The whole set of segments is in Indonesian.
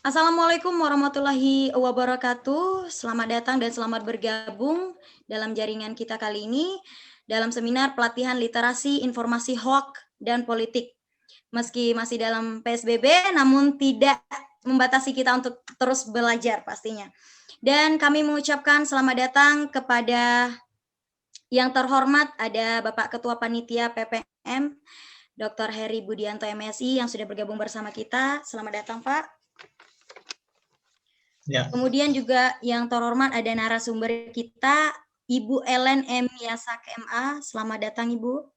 Assalamualaikum warahmatullahi wabarakatuh. Selamat datang dan selamat bergabung dalam jaringan kita kali ini dalam seminar pelatihan literasi informasi hoak dan politik. Meski masih dalam PSBB, namun tidak membatasi kita untuk terus belajar pastinya. Dan kami mengucapkan selamat datang kepada yang terhormat ada Bapak Ketua Panitia PPM, Dr. Heri Budianto MSI yang sudah bergabung bersama kita. Selamat datang, Pak. Ya. Kemudian juga yang terhormat ada narasumber kita, Ibu Ellen M. Yasak MA. Selamat datang, Ibu.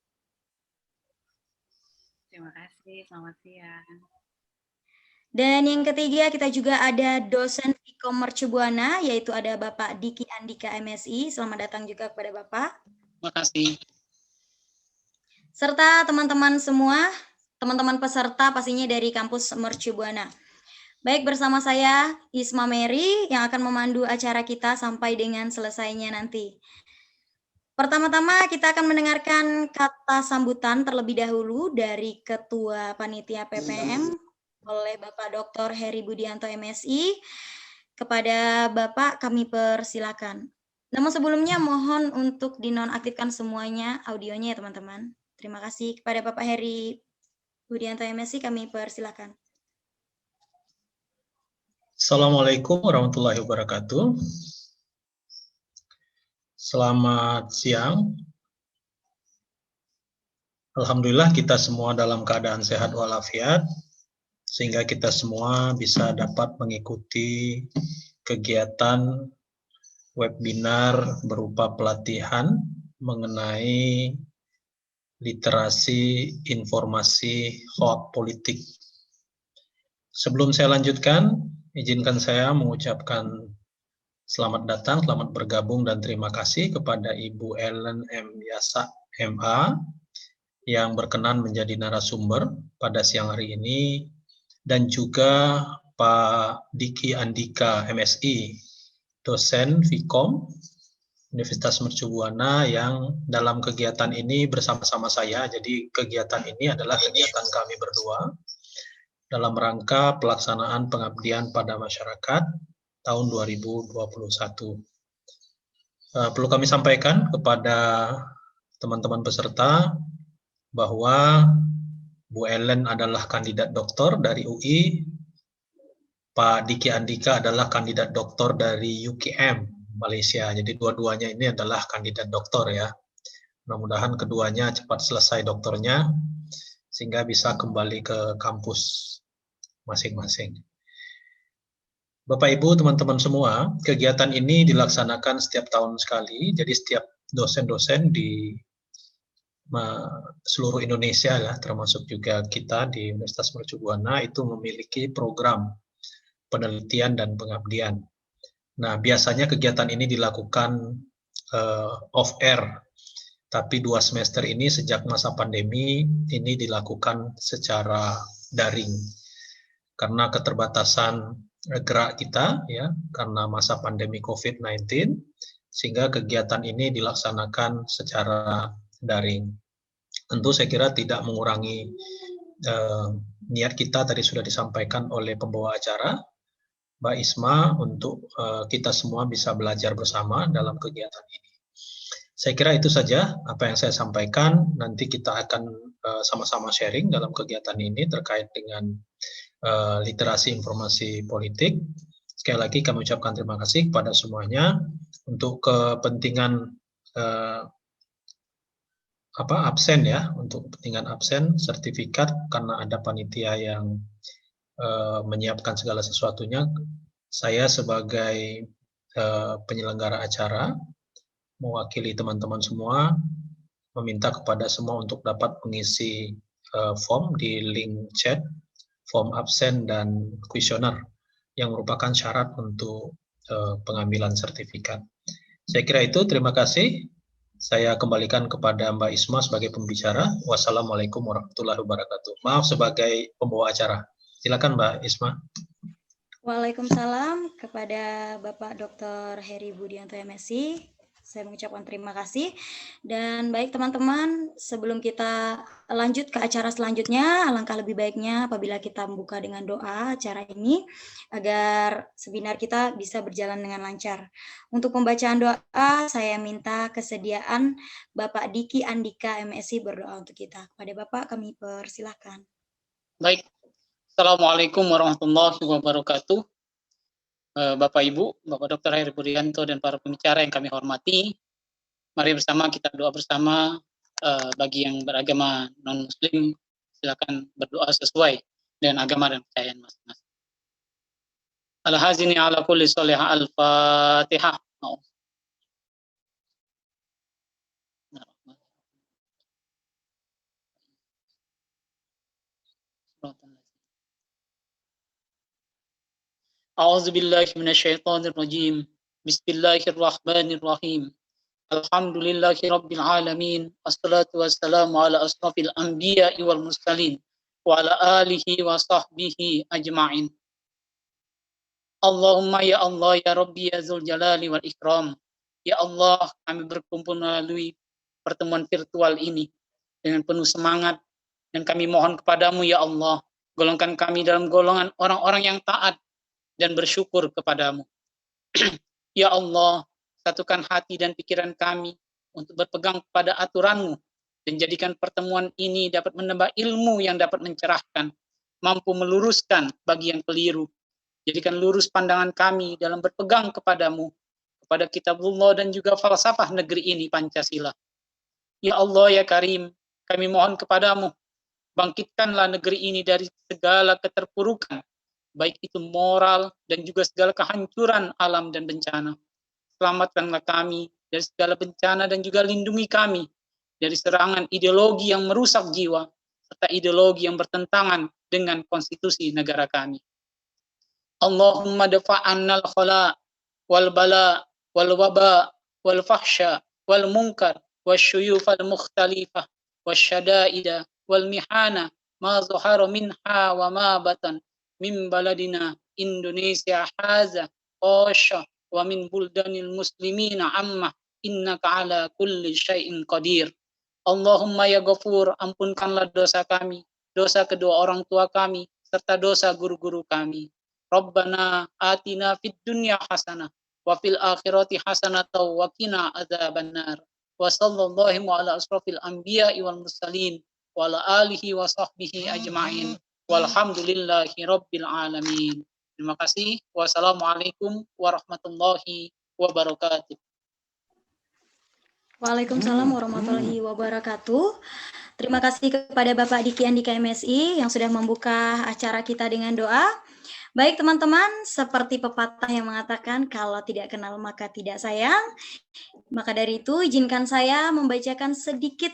Terima kasih, selamat siang. Dan yang ketiga kita juga ada dosen Vkom Mercubuana, yaitu ada Bapak Diki Andika MSI. Selamat datang juga kepada Bapak. Terima kasih. Serta teman-teman semua, teman-teman peserta pastinya dari kampus Mercubuana. Baik, bersama saya Isma Mary yang akan memandu acara kita sampai dengan selesainya nanti. Pertama-tama kita akan mendengarkan kata sambutan terlebih dahulu dari Ketua Panitia PPM oleh Bapak Dr. Heri Budianto MSI. Kepada Bapak kami persilakan. Namun sebelumnya mohon untuk dinonaktifkan semuanya audionya ya teman-teman. Terima kasih. Kepada Bapak Heri Budianto MSI kami persilakan. Assalamualaikum warahmatullahi wabarakatuh. Selamat siang. Alhamdulillah kita semua dalam keadaan sehat walafiat, sehingga kita semua bisa dapat mengikuti kegiatan webinar berupa pelatihan mengenai literasi informasi hoak politik. Sebelum saya lanjutkan, izinkan saya mengucapkan selamat datang, selamat bergabung, dan terima kasih kepada Ibu Ellen M. Yasak MA yang berkenan menjadi narasumber pada siang hari ini, dan juga Pak Diki Andika MSI, dosen Vkom Universitas Mercubuana yang dalam kegiatan ini bersama-sama saya. Jadi kegiatan ini adalah kegiatan kami berdua dalam rangka pelaksanaan pengabdian pada masyarakat tahun 2021. Perlu kami sampaikan kepada teman-teman peserta bahwa Bu Ellen adalah kandidat doktor dari UI, Pak Diki Andika adalah kandidat doktor dari UKM Malaysia. Jadi dua-duanya ini adalah kandidat doktor ya. Mudah-mudahan keduanya cepat selesai doktornya sehingga bisa kembali ke kampus masing-masing. Bapak Ibu, teman-teman semua, kegiatan ini dilaksanakan setiap tahun sekali. Jadi setiap dosen-dosen di seluruh Indonesia ya, termasuk juga kita di Universitas Mercubuana itu memiliki program penelitian dan pengabdian. Nah, biasanya kegiatan ini dilakukan off-air, tapi 2 semester ini sejak masa pandemi ini dilakukan secara daring. Karena keterbatasan gerak kita, ya, karena masa pandemi COVID-19, sehingga kegiatan ini dilaksanakan secara daring. Tentu saya kira tidak mengurangi niat kita, tadi sudah disampaikan oleh pembawa acara, Mbak Isma, untuk kita semua bisa belajar bersama dalam kegiatan ini. Saya kira itu saja apa yang saya sampaikan. Nanti kita akan sama-sama sharing dalam kegiatan ini terkait dengan literasi informasi politik. Sekali lagi kami ucapkan terima kasih kepada semuanya. Untuk kepentingan absen ya, untuk kepentingan absen sertifikat karena ada panitia yang menyiapkan segala sesuatunya. Saya sebagai penyelenggara acara mewakili teman-teman semua meminta kepada semua untuk dapat mengisi form di link chat, form absen dan kuesioner yang merupakan syarat untuk pengambilan sertifikat. Saya kira itu, terima kasih. Saya kembalikan kepada Mbak Isma sebagai pembicara. Wassalamualaikum warahmatullahi wabarakatuh. Maaf sebagai pembawa acara. Silakan Mbak Isma. Waalaikumsalam kepada Bapak Dr. Heri Budianto MSI. Saya mengucapkan terima kasih. Dan baik teman-teman, sebelum kita lanjut ke acara selanjutnya, alangkah lebih baiknya apabila kita membuka dengan doa acara ini, agar seminar kita bisa berjalan dengan lancar. Untuk pembacaan doa, saya minta kesediaan Bapak Diki Andika MSI berdoa untuk kita. Kepada Bapak kami persilahkan. Baik, Assalamualaikum warahmatullahi wabarakatuh. Bapak Ibu, Bapak Dr. Heri Budianto dan para pembicara yang kami hormati, mari bersama kita doa bersama. Bagi yang beragama non-muslim, silakan berdoa sesuai dengan agama dan kepercayaan masing-masing. Al-hazini ala kulli sholih al-fatihah. A'udzu billahi minasyaitonir rajim. Bismillahirrahmanirrahim. Alhamdulillahi rabbil alamin. Wassalatu wassalamu ala asrafil anbiya'i wal mursalin wa ala alihi wa sahbihi ajma'in. Allahumma ya Allah ya Rabbi ya Dzul Jalali wal Ikram. Ya Allah, kami berkumpul melalui pertemuan virtual ini dengan penuh semangat, dan kami mohon kepadamu ya Allah, golongkan kami dalam golongan orang-orang yang taat dan bersyukur kepadamu. Ya Allah, satukan hati dan pikiran kami untuk berpegang pada aturanmu, dan jadikan pertemuan ini dapat menambah ilmu yang dapat mencerahkan, mampu meluruskan bagi yang keliru. Jadikan lurus pandangan kami dalam berpegang kepadamu, kepada kitabullah dan juga falsafah negeri ini, Pancasila. Ya Allah ya Karim, kami mohon kepadamu, bangkitkanlah negeri ini dari segala keterpurukan, baik itu moral dan juga segala kehancuran alam dan bencana. Selamatkanlah kami dari segala bencana dan juga lindungi kami dari serangan ideologi yang merusak jiwa, serta ideologi yang bertentangan dengan konstitusi negara kami. Allahumma dafa'annal khala wal bala wal waba wal fahsya wal munkar wasyuyuf al mukhtalifah wasyada'ida wal mihana ma zuhara minha wa ma batan min baladina Indonesia haza qasha wa min buldanil muslimina amma innaka ala kulli syai'in qadir. Allahumma ya Ghafur, ampunkanlah dosa kami, dosa kedua orang tua kami, serta dosa guru-guru kami. Rabbana atina fid dunya hasanah wa fil akhirati hasanah wa qina adzabannar. Wa sallallahu ala asrafil anbiya'i wal mursalin wa ala alihi wa sahbihi ajma'in. Walhamdulillahi rabbil alamin. Terima kasih. Wassalamualaikum warahmatullahi wabarakatuh. Waalaikumsalam warahmatullahi wabarakatuh. Terima kasih kepada Bapak Diki Andika MSI yang sudah membuka acara kita dengan doa. Baik teman-teman, seperti pepatah yang mengatakan kalau tidak kenal maka tidak sayang. Maka dari itu izinkan saya membacakan sedikit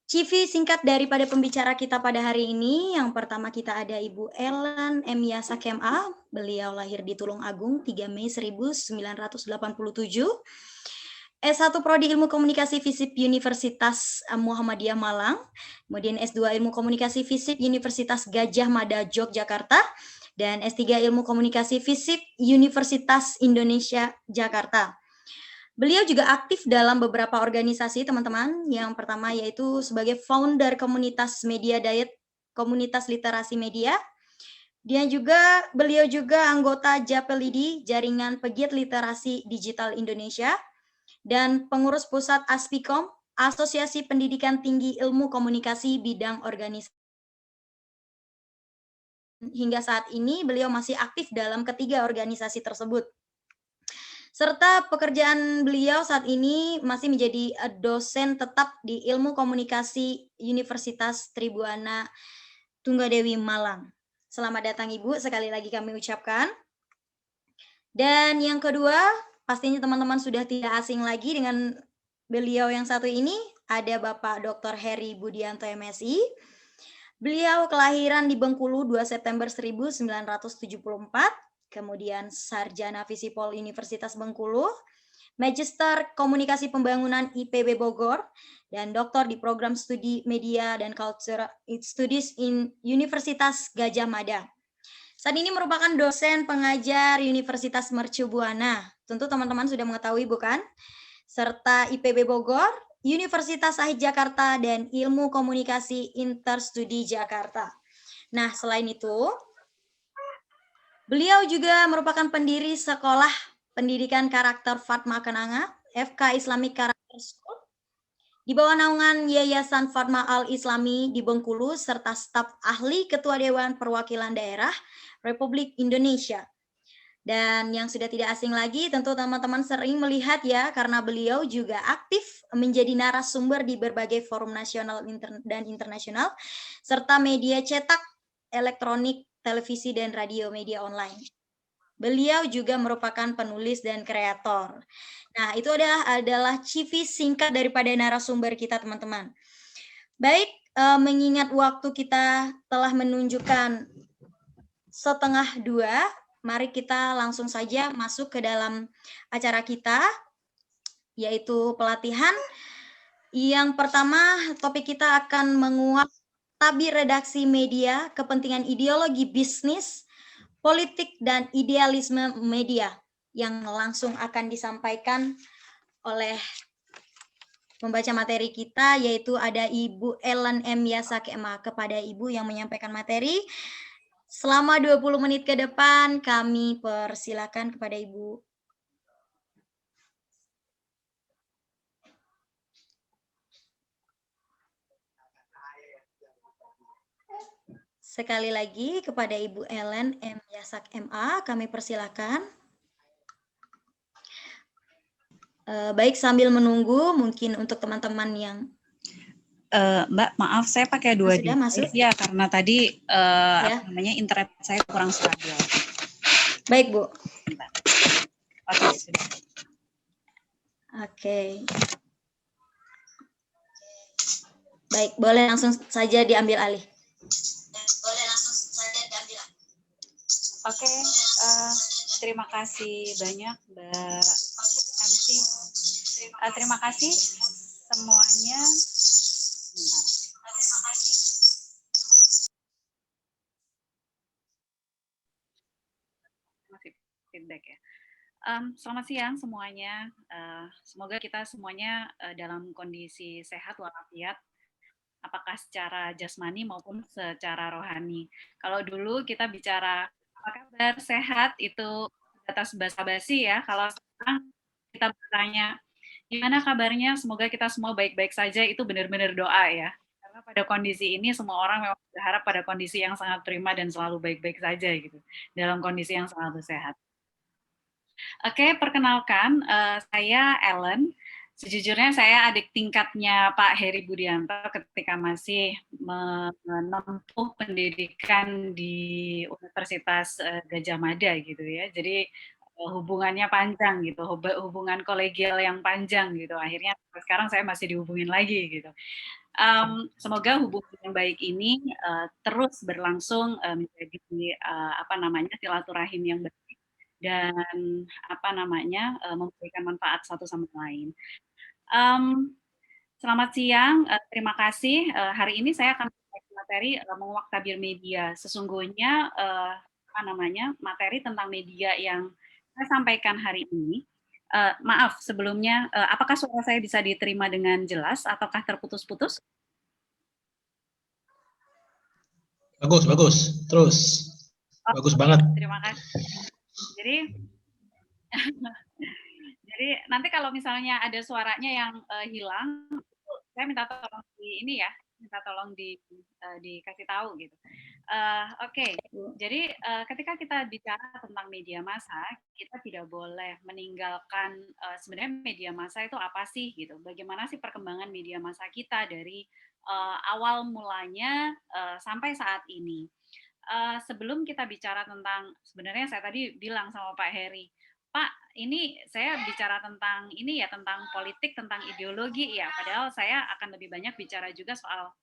CV singkat daripada pembicara kita pada hari ini. Yang pertama kita ada Ibu Ellen Emia Sakema. Beliau lahir di Tulungagung 3 Mei 1987. S1 Prodi Ilmu Komunikasi FISIP Universitas Muhammadiyah Malang, kemudian S2 Ilmu Komunikasi FISIP Universitas Gadjah Mada Yogyakarta, dan S3 Ilmu Komunikasi FISIP Universitas Indonesia Jakarta. Beliau juga aktif dalam beberapa organisasi teman-teman. Yang pertama yaitu sebagai founder komunitas Media Diet, komunitas literasi media. Beliau juga anggota JAPELIDI, Jaringan Pegiat Literasi Digital Indonesia, dan pengurus pusat Aspikom, Asosiasi Pendidikan Tinggi Ilmu Komunikasi bidang organisasi. Hingga saat ini beliau masih aktif dalam ketiga organisasi tersebut. Serta pekerjaan beliau saat ini masih menjadi dosen tetap di Ilmu Komunikasi Universitas Tribuana Tunggadewi Malang. Selamat datang Ibu, sekali lagi kami ucapkan. Dan yang kedua, pastinya teman-teman sudah tidak asing lagi dengan beliau yang satu ini, ada Bapak Dr. Heri Budianto MSI. Beliau kelahiran di Bengkulu 2 September 1974, kemudian sarjana Visipol Universitas Bengkulu, Magister Komunikasi Pembangunan IPB Bogor, dan doktor di program studi Media dan Culture Studies in Universitas Gadjah Mada. Saat ini merupakan dosen pengajar Universitas Mercu Buana. Tentu teman-teman sudah mengetahui bukan? Serta IPB Bogor, Universitas Sahid Jakarta, dan Ilmu Komunikasi Interstudi Jakarta. Nah, selain itu, beliau juga merupakan pendiri Sekolah Pendidikan Karakter Fatma Kenanga, FK Islamic Character School, di bawah naungan Yayasan Fatma Al-Islami di Bengkulu, serta staf ahli Ketua Dewan Perwakilan Daerah Republik Indonesia. Dan yang sudah tidak asing lagi, tentu teman-teman sering melihat ya, karena beliau juga aktif menjadi narasumber di berbagai forum nasional dan internasional, serta media cetak, elektronik, televisi, dan radio media online. Beliau juga merupakan penulis dan kreator. Nah, itu adalah CV singkat daripada narasumber kita, teman-teman. Baik, mengingat waktu kita telah menunjukkan 1:30, mari kita langsung saja masuk ke dalam acara kita, yaitu pelatihan. Yang pertama, topik kita akan menguak tabir redaksi media, kepentingan ideologi bisnis, politik, dan idealisme media, yang langsung akan disampaikan oleh membaca materi kita, yaitu ada Ibu Ellen M. Yasak MA. Kepada Ibu yang menyampaikan materi, selama 20 menit ke depan kami persilakan kepada Ibu. Sekali lagi kepada Ibu Ellen M. Yasak MA, kami persilakan. Baik, sambil menunggu, mungkin untuk teman-teman yang Mbak, maaf saya pakai dua sudah masuk ya karena tadi ya. apa namanya internet saya kurang stabil. Baik, Bu. Oke, sudah. Oke. Baik, boleh langsung saja diambil alih. Oke, terima kasih banyak Mbak MC. Terima kasih semuanya. Bentar. Masih feedback ya. Selamat siang semuanya. Semoga kita semuanya dalam kondisi sehat walafiat, apakah secara jasmani maupun secara rohani. Kalau dulu kita bicara apa kabar sehat itu atas basa-basi ya. Kalau sekarang kita bertanya gimana kabarnya, semoga kita semua baik-baik saja, itu benar-benar doa ya. Karena pada kondisi ini semua orang memang berharap pada kondisi yang sangat prima dan selalu baik-baik saja gitu, dalam kondisi yang selalu sehat. Oke, perkenalkan, saya Ellen. Sejujurnya saya adik tingkatnya Pak Heri Budianto ketika masih menempuh pendidikan di Universitas Gajah Mada gitu ya. Jadi hubungannya panjang gitu, hubungan kolegial yang panjang gitu. Akhirnya sekarang saya masih dihubungin lagi gitu. Semoga hubungan yang baik ini terus berlangsung menjadi silaturahim yang baik dan memberikan manfaat satu sama lain. Selamat siang, terima kasih. Hari ini saya akan membaca materi menguak tabir media. Sesungguhnya materi tentang media yang saya sampaikan hari ini. Maaf sebelumnya, apakah suara saya bisa diterima dengan jelas ataukah terputus-putus? Bagus, terus. Bagus banget. Terima kasih. Jadi nanti kalau misalnya ada suaranya yang hilang, saya minta tolong dikasih tahu gitu. Oke. Jadi ketika kita bicara tentang media massa, kita tidak boleh meninggalkan sebenarnya media massa itu apa sih gitu. Bagaimana sih perkembangan media massa kita dari awal mulanya sampai saat ini. Sebelum kita bicara tentang, sebenarnya saya tadi bilang sama Pak Heri, Pak, ini saya bicara tentang tentang politik, tentang ideologi ya. Padahal saya akan lebih banyak bicara juga soal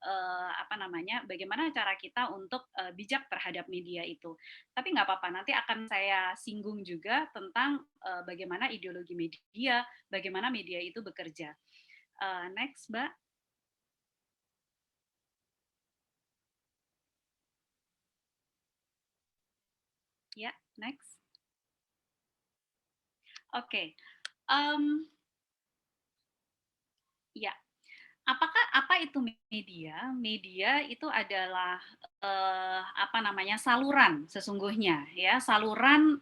bagaimana cara kita untuk bijak terhadap media itu. Tapi nggak apa-apa, nanti akan saya singgung juga tentang bagaimana ideologi media, bagaimana media itu bekerja. Next, Mbak. Ya, next. Oke. Ya, apa itu media? Media itu adalah apa namanya, saluran sesungguhnya ya, saluran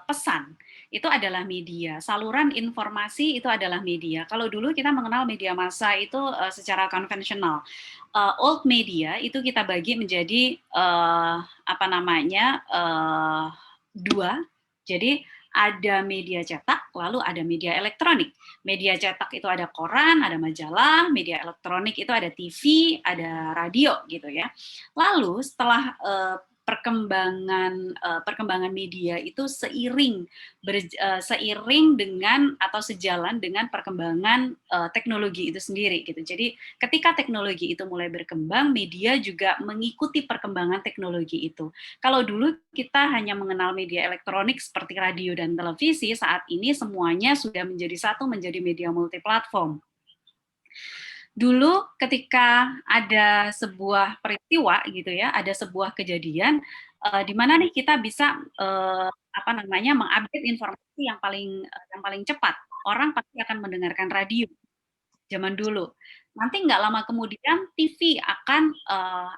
pesan itu adalah media, saluran informasi itu adalah media. Kalau dulu kita mengenal media massa itu secara konvensional, old media itu kita bagi menjadi apa namanya, dua. Jadi ada media cetak, lalu ada media elektronik. Media cetak itu ada koran, ada majalah, media elektronik itu ada TV, ada radio gitu ya. Lalu setelah perkembangan media itu seiring dengan atau sejalan dengan perkembangan teknologi itu sendiri gitu. Jadi ketika teknologi itu mulai berkembang, media juga mengikuti perkembangan teknologi itu. Kalau dulu kita hanya mengenal media elektronik seperti radio dan televisi, saat ini semuanya sudah menjadi satu, menjadi media multiplatform. Dulu ketika ada sebuah peristiwa gitu ya, ada sebuah kejadian di mana nih kita bisa apa namanya, mengupdate informasi yang paling cepat. Orang pasti akan mendengarkan radio zaman dulu. Nanti nggak lama kemudian TV akan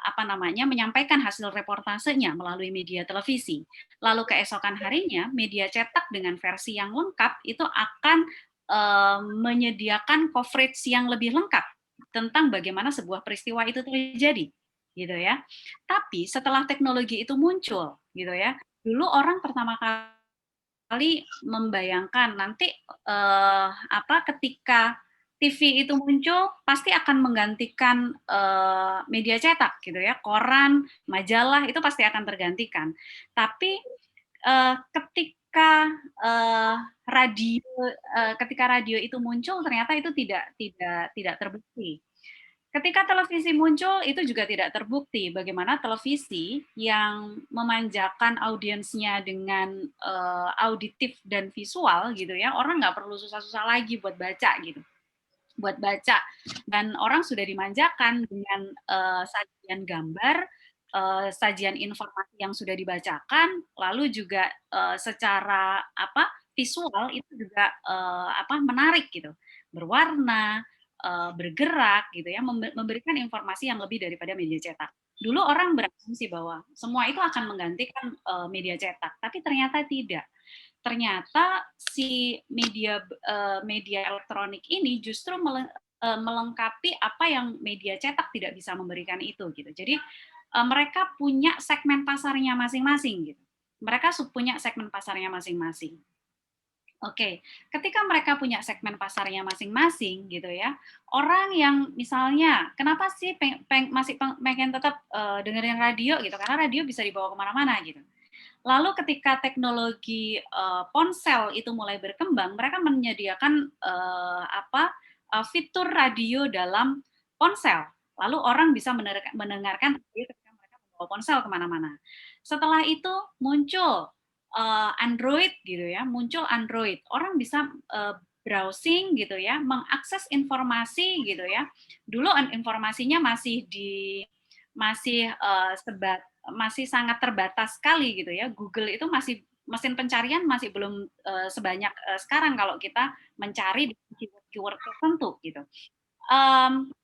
apa namanya, menyampaikan hasil reportasenya melalui media televisi. Lalu keesokan harinya media cetak dengan versi yang lengkap itu akan menyediakan coverage yang lebih lengkap tentang bagaimana sebuah peristiwa itu terjadi, gitu ya. Tapi setelah teknologi itu muncul, gitu ya, dulu orang pertama kali membayangkan nanti ketika TV itu muncul pasti akan menggantikan media cetak, gitu ya, koran, majalah itu pasti akan tergantikan. Tapi ketika radio itu muncul ternyata itu tidak terbukti. Ketika televisi muncul itu juga tidak terbukti bagaimana televisi yang memanjakan audiensnya dengan auditif dan visual gitu ya, orang nggak perlu susah-susah lagi buat baca gitu, dan orang sudah dimanjakan dengan sajian gambar, sajian informasi yang sudah dibacakan, lalu juga secara visual itu juga menarik gitu, berwarna, bergerak gitu ya, memberikan informasi yang lebih daripada media cetak. Dulu orang berasumsi bahwa semua itu akan menggantikan media cetak, tapi ternyata tidak. Ternyata si media elektronik ini justru melengkapi apa yang media cetak tidak bisa memberikan itu gitu. Jadi mereka punya segmen pasarnya masing-masing gitu. Mereka punya segmen pasarnya masing-masing. Oke, ketika mereka punya segmen pasarnya masing-masing gitu ya, orang yang misalnya kenapa sih masih pengen tetap dengerin radio gitu, karena radio bisa dibawa kemana-mana gitu. Lalu ketika teknologi ponsel itu mulai berkembang, mereka menyediakan fitur radio dalam ponsel. Lalu orang bisa mendengarkan radio ketika mereka membawa ponsel kemana-mana. Setelah itu muncul Android gitu ya, muncul Android. Orang bisa browsing gitu ya, mengakses informasi gitu ya. Dulu informasinya masih sangat terbatas sekali gitu ya. Google itu masih mesin pencarian masih belum sebanyak sekarang kalau kita mencari di keyword tertentu gitu.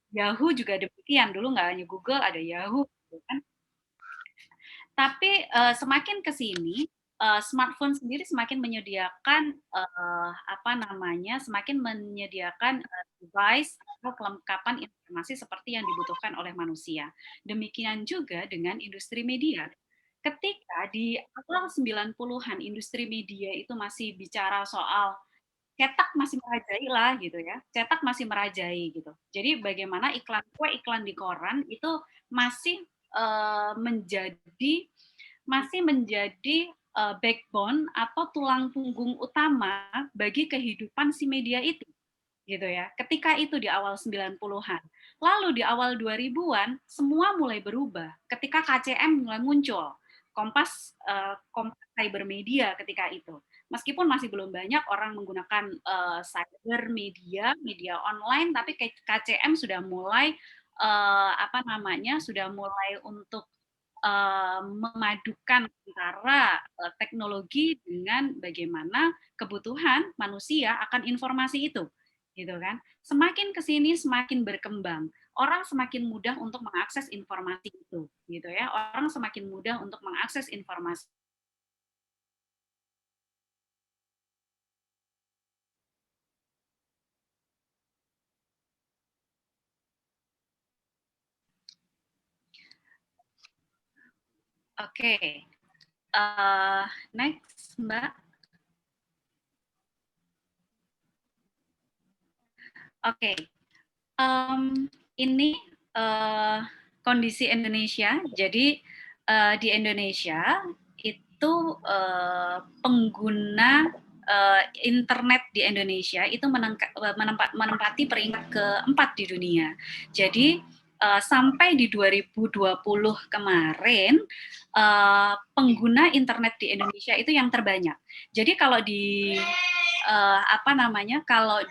Yahoo juga demikian, dulu nggak hanya Google, ada Yahoo gitu kan. Tapi semakin ke sini smartphone sendiri semakin menyediakan semakin menyediakan device atau kelengkapan informasi seperti yang dibutuhkan oleh manusia. Demikian juga dengan industri media. Ketika di awal 90-an industri media itu masih bicara soal cetak masih merajai lah gitu ya. Cetak masih merajai gitu. Jadi bagaimana iklan di koran itu masih menjadi backbone atau tulang punggung utama bagi kehidupan si media itu gitu ya. Ketika itu di awal 90-an. Lalu di awal 2000-an semua mulai berubah ketika KCM mulai muncul. Kompas Cybermedia ketika itu. Meskipun masih belum banyak orang menggunakan cyber media online, tapi KCM sudah mulai sudah mulai untuk memadukan antara teknologi dengan bagaimana kebutuhan manusia akan informasi itu, gitu kan? Semakin ke sini semakin berkembang, orang semakin mudah untuk mengakses informasi itu, gitu ya. Orang semakin mudah untuk mengakses informasi. Oke, next Mbak. Oke, ini kondisi Indonesia. Jadi di Indonesia itu pengguna internet di Indonesia itu menempati peringkat keempat di dunia. Jadi sampai di 2020 kemarin pengguna internet di Indonesia itu yang terbanyak. Jadi kalau di kalau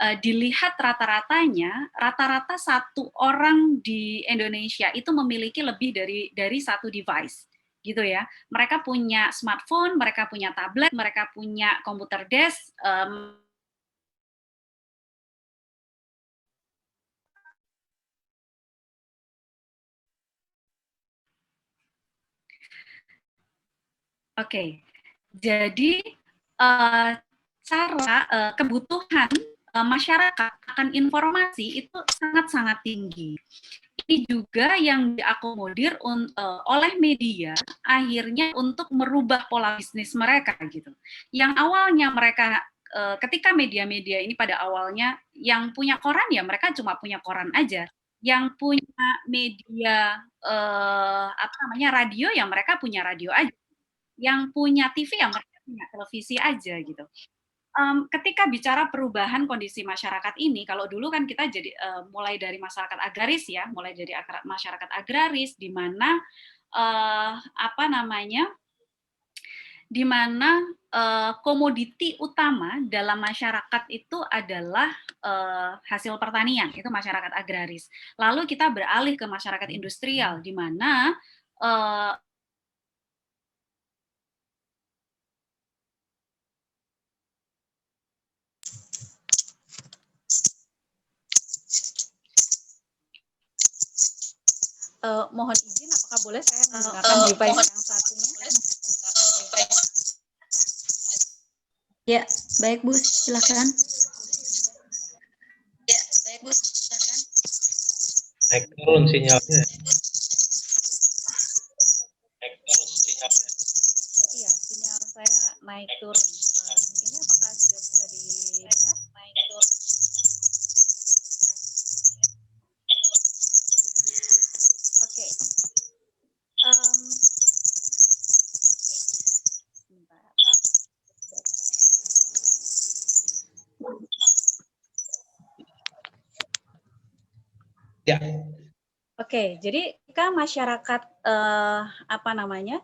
dilihat rata-rata satu orang di Indonesia itu memiliki lebih dari satu device, gitu ya. Mereka punya smartphone, mereka punya tablet, mereka punya komputer desk. Oke, jadi cara kebutuhan masyarakat akan informasi itu sangat-sangat tinggi. Ini juga yang diakomodir oleh media akhirnya untuk merubah pola bisnis mereka gitu. Yang awalnya mereka ketika media-media ini pada awalnya yang punya koran ya mereka cuma punya koran aja. Yang punya media radio ya mereka punya radio aja. Yang punya TV ya mereka punya televisi aja gitu. Ketika bicara perubahan kondisi masyarakat ini, kalau dulu kan kita jadi mulai dari masyarakat agraris ya, mulai dari masyarakat agraris di mana di mana komoditi utama dalam masyarakat itu adalah hasil pertanian, itu masyarakat agraris. Lalu kita beralih ke masyarakat industrial, di mana mohon izin, apakah boleh saya menggunakan device yang satunya? Ya, baik Bu, silakan. Naik turun sinyalnya. Iya, sinyal saya naik turun. Ini apakah sudah bisa didengar? Naik turun. Oke. Ya. Oke, jadi ketika masyarakat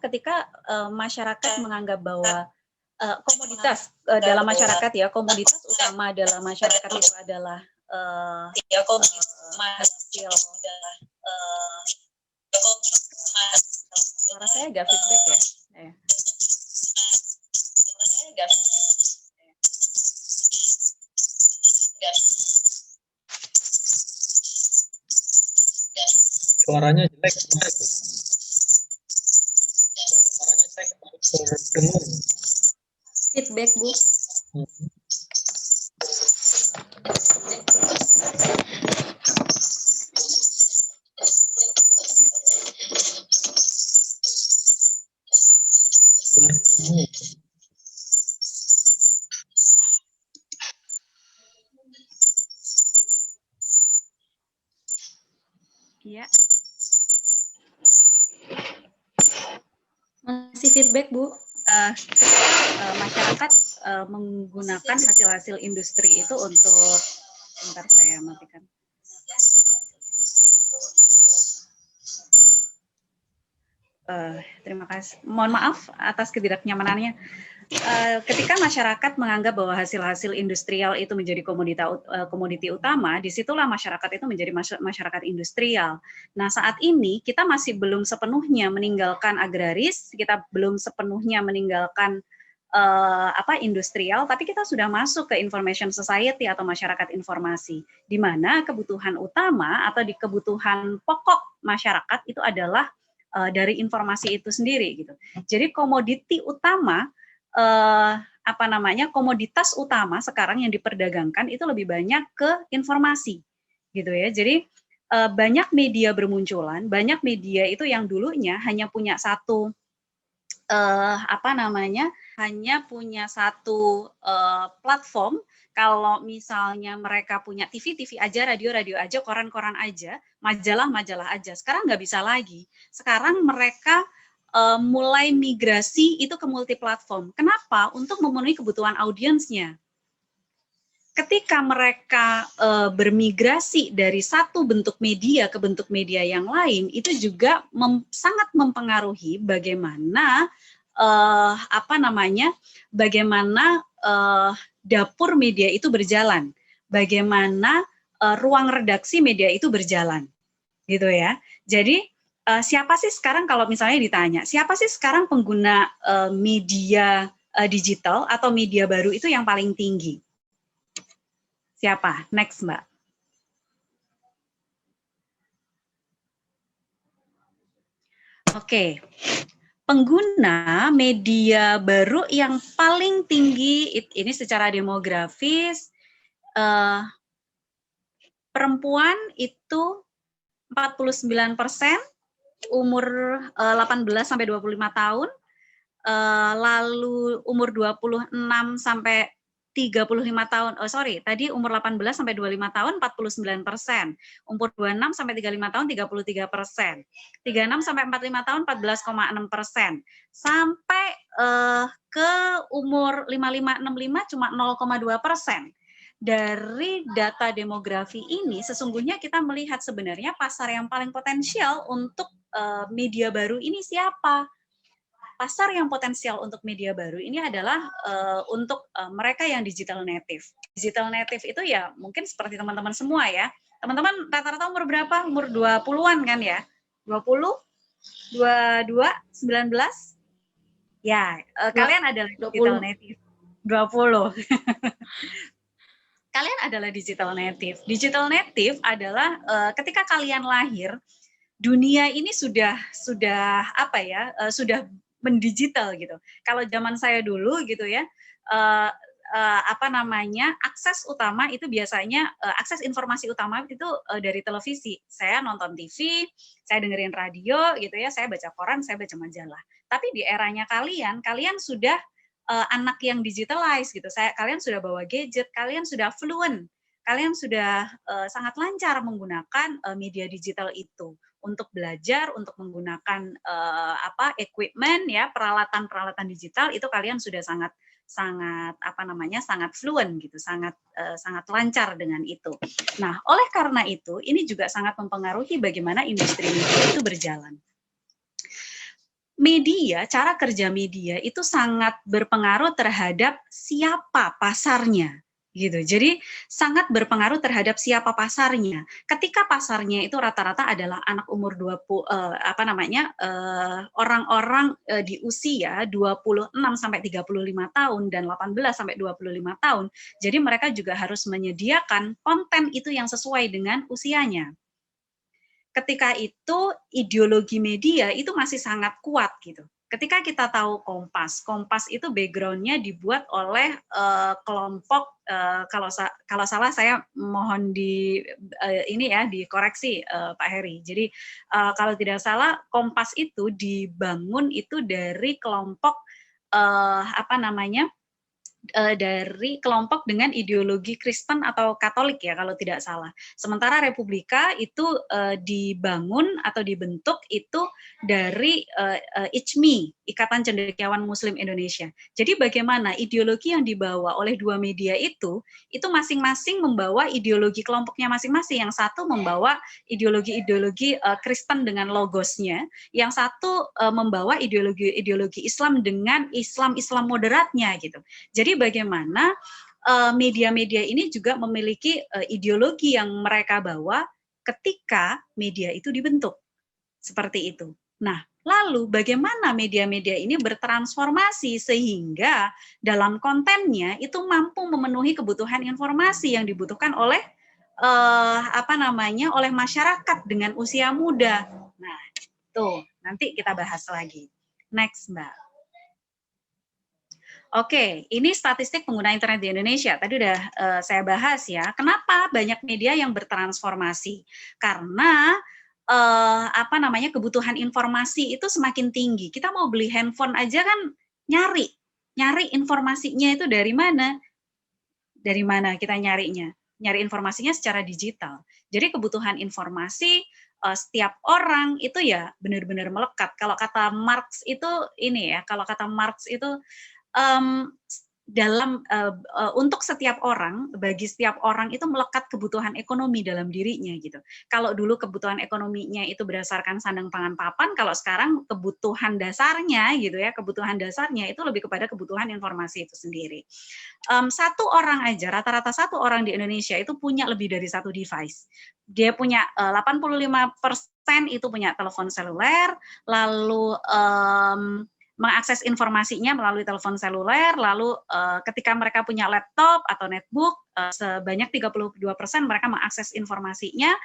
ketika masyarakat menganggap bahwa komoditas dalam masyarakat ya, komoditas utama dalam masyarakat itu adalah hasil. Suara saya agak feedback ya. Suaranya jelek. Terdengar. Feedback Bu. Iya. Masih feedback Bu. Masyarakat menggunakan hasil-hasil industri itu untuk, bentar saya matikan. Terima kasih. Mohon maaf atas ketidaknyamanannya. ketika masyarakat menganggap bahwa hasil-hasil industrial itu menjadi komoditi utama, disitulah masyarakat itu menjadi masyarakat industrial. Nah, saat ini kita masih belum sepenuhnya meninggalkan agraris, kita belum sepenuhnya meninggalkan industrial, tapi kita sudah masuk ke information society atau masyarakat informasi, di mana kebutuhan utama atau di kebutuhan pokok masyarakat itu adalah dari informasi itu sendiri gitu. Jadi komoditi utama komoditas utama sekarang yang diperdagangkan itu lebih banyak ke informasi gitu ya. Jadi banyak media bermunculan, banyak media itu yang dulunya hanya punya satu platform. Kalau misalnya mereka punya TV aja, radio aja, koran aja, majalah aja. Sekarang nggak bisa lagi. Sekarang mereka mulai migrasi itu ke multiplatform. Kenapa? Untuk memenuhi kebutuhan audiensnya. Ketika mereka bermigrasi dari satu bentuk media ke bentuk media yang lain, itu juga sangat mempengaruhi bagaimana dapur media itu berjalan, bagaimana ruang redaksi media itu berjalan, gitu ya. Jadi siapa sih sekarang kalau misalnya ditanya, siapa sih sekarang pengguna media digital atau media baru itu yang paling tinggi? Siapa? Next, Mbak. Oke. Pengguna media baru yang paling tinggi ini secara demografis, perempuan itu 49%, umur 18 sampai 25 tahun, lalu umur 26 sampai 35 tahun, tadi umur 18 sampai 25 tahun 49%, umur 26 sampai 35 tahun 33%, 36 sampai 45 tahun 14,6%, sampai ke umur 55-65 cuma 0,2%. Dari data demografi ini sesungguhnya kita melihat sebenarnya pasar yang paling potensial untuk media baru ini siapa? Pasar yang potensial untuk media baru ini adalah untuk mereka yang digital native. Digital native itu ya mungkin seperti teman-teman semua ya. Teman-teman rata-rata umur berapa? Umur 20-an kan ya? 20, 22, 19? Ya, kalian adalah digital native. 20. Kalian adalah digital native. Digital native adalah ketika kalian lahir, dunia ini sudah mendigital gitu. Kalau zaman saya dulu gitu ya, akses utama itu biasanya akses informasi utama itu dari televisi. Saya nonton TV, saya dengerin radio gitu ya, saya baca koran, saya baca majalah. Tapi di eranya kalian sudah anak yang digitalize gitu. Kalian sudah bawa gadget, kalian sudah fluent, kalian sudah sangat lancar menggunakan media digital itu untuk belajar, untuk menggunakan equipment ya, peralatan digital itu kalian sudah sangat fluent gitu, sangat lancar dengan itu. Nah, oleh karena itu ini juga sangat mempengaruhi bagaimana industri media itu berjalan. Media, cara kerja media itu sangat berpengaruh terhadap siapa pasarnya, gitu. Jadi sangat berpengaruh terhadap siapa pasarnya. Ketika pasarnya itu rata-rata adalah anak umur 20, orang-orang di usia 26 sampai 35 tahun dan 18 sampai 25 tahun. Jadi mereka juga harus menyediakan konten itu yang sesuai dengan usianya. Ketika itu ideologi media itu masih sangat kuat gitu. Ketika kita tahu Kompas itu background-nya dibuat oleh kelompok kalau salah saya mohon dikoreksi Pak Heri. Jadi kalau tidak salah Kompas itu dibangun itu dari kelompok dari kelompok dengan ideologi Kristen atau Katolik ya kalau tidak salah. Sementara Republika itu dibangun atau dibentuk itu dari ICMI, Ikatan Cendekiawan Muslim Indonesia. Jadi bagaimana ideologi yang dibawa oleh dua media itu masing-masing membawa ideologi kelompoknya masing-masing. Yang satu membawa ideologi-ideologi Kristen dengan logosnya, yang satu membawa ideologi Islam dengan Islam moderatnya gitu. Jadi bagaimana media-media ini juga memiliki ideologi yang mereka bawa ketika media itu dibentuk. Seperti itu. Nah, lalu bagaimana media-media ini bertransformasi sehingga dalam kontennya itu mampu memenuhi kebutuhan informasi yang dibutuhkan oleh oleh masyarakat dengan usia muda. Nah, tuh nanti kita bahas lagi. Next, Mbak. Oke, ini statistik pengguna internet di Indonesia. Tadi udah saya bahas ya. Kenapa banyak media yang bertransformasi? Karena kebutuhan informasi itu semakin tinggi. Kita mau beli handphone aja kan nyari informasinya itu dari mana? Dari mana kita nyarinya? Nyari informasinya secara digital. Jadi kebutuhan informasi setiap orang itu ya benar-benar melekat. Kalau kata Marx itu untuk setiap orang, bagi setiap orang itu melekat kebutuhan ekonomi dalam dirinya gitu. Kalau dulu kebutuhan ekonominya itu berdasarkan sandang pangan papan, kalau sekarang kebutuhan dasarnya gitu ya, kebutuhan dasarnya itu lebih kepada kebutuhan informasi itu sendiri. Satu orang aja, rata-rata satu orang di Indonesia itu punya lebih dari satu device. Dia punya 85% itu punya telepon seluler, lalu mengakses informasinya melalui telepon seluler, lalu ketika mereka punya laptop atau netbook, sebanyak 32% mereka mengakses informasinya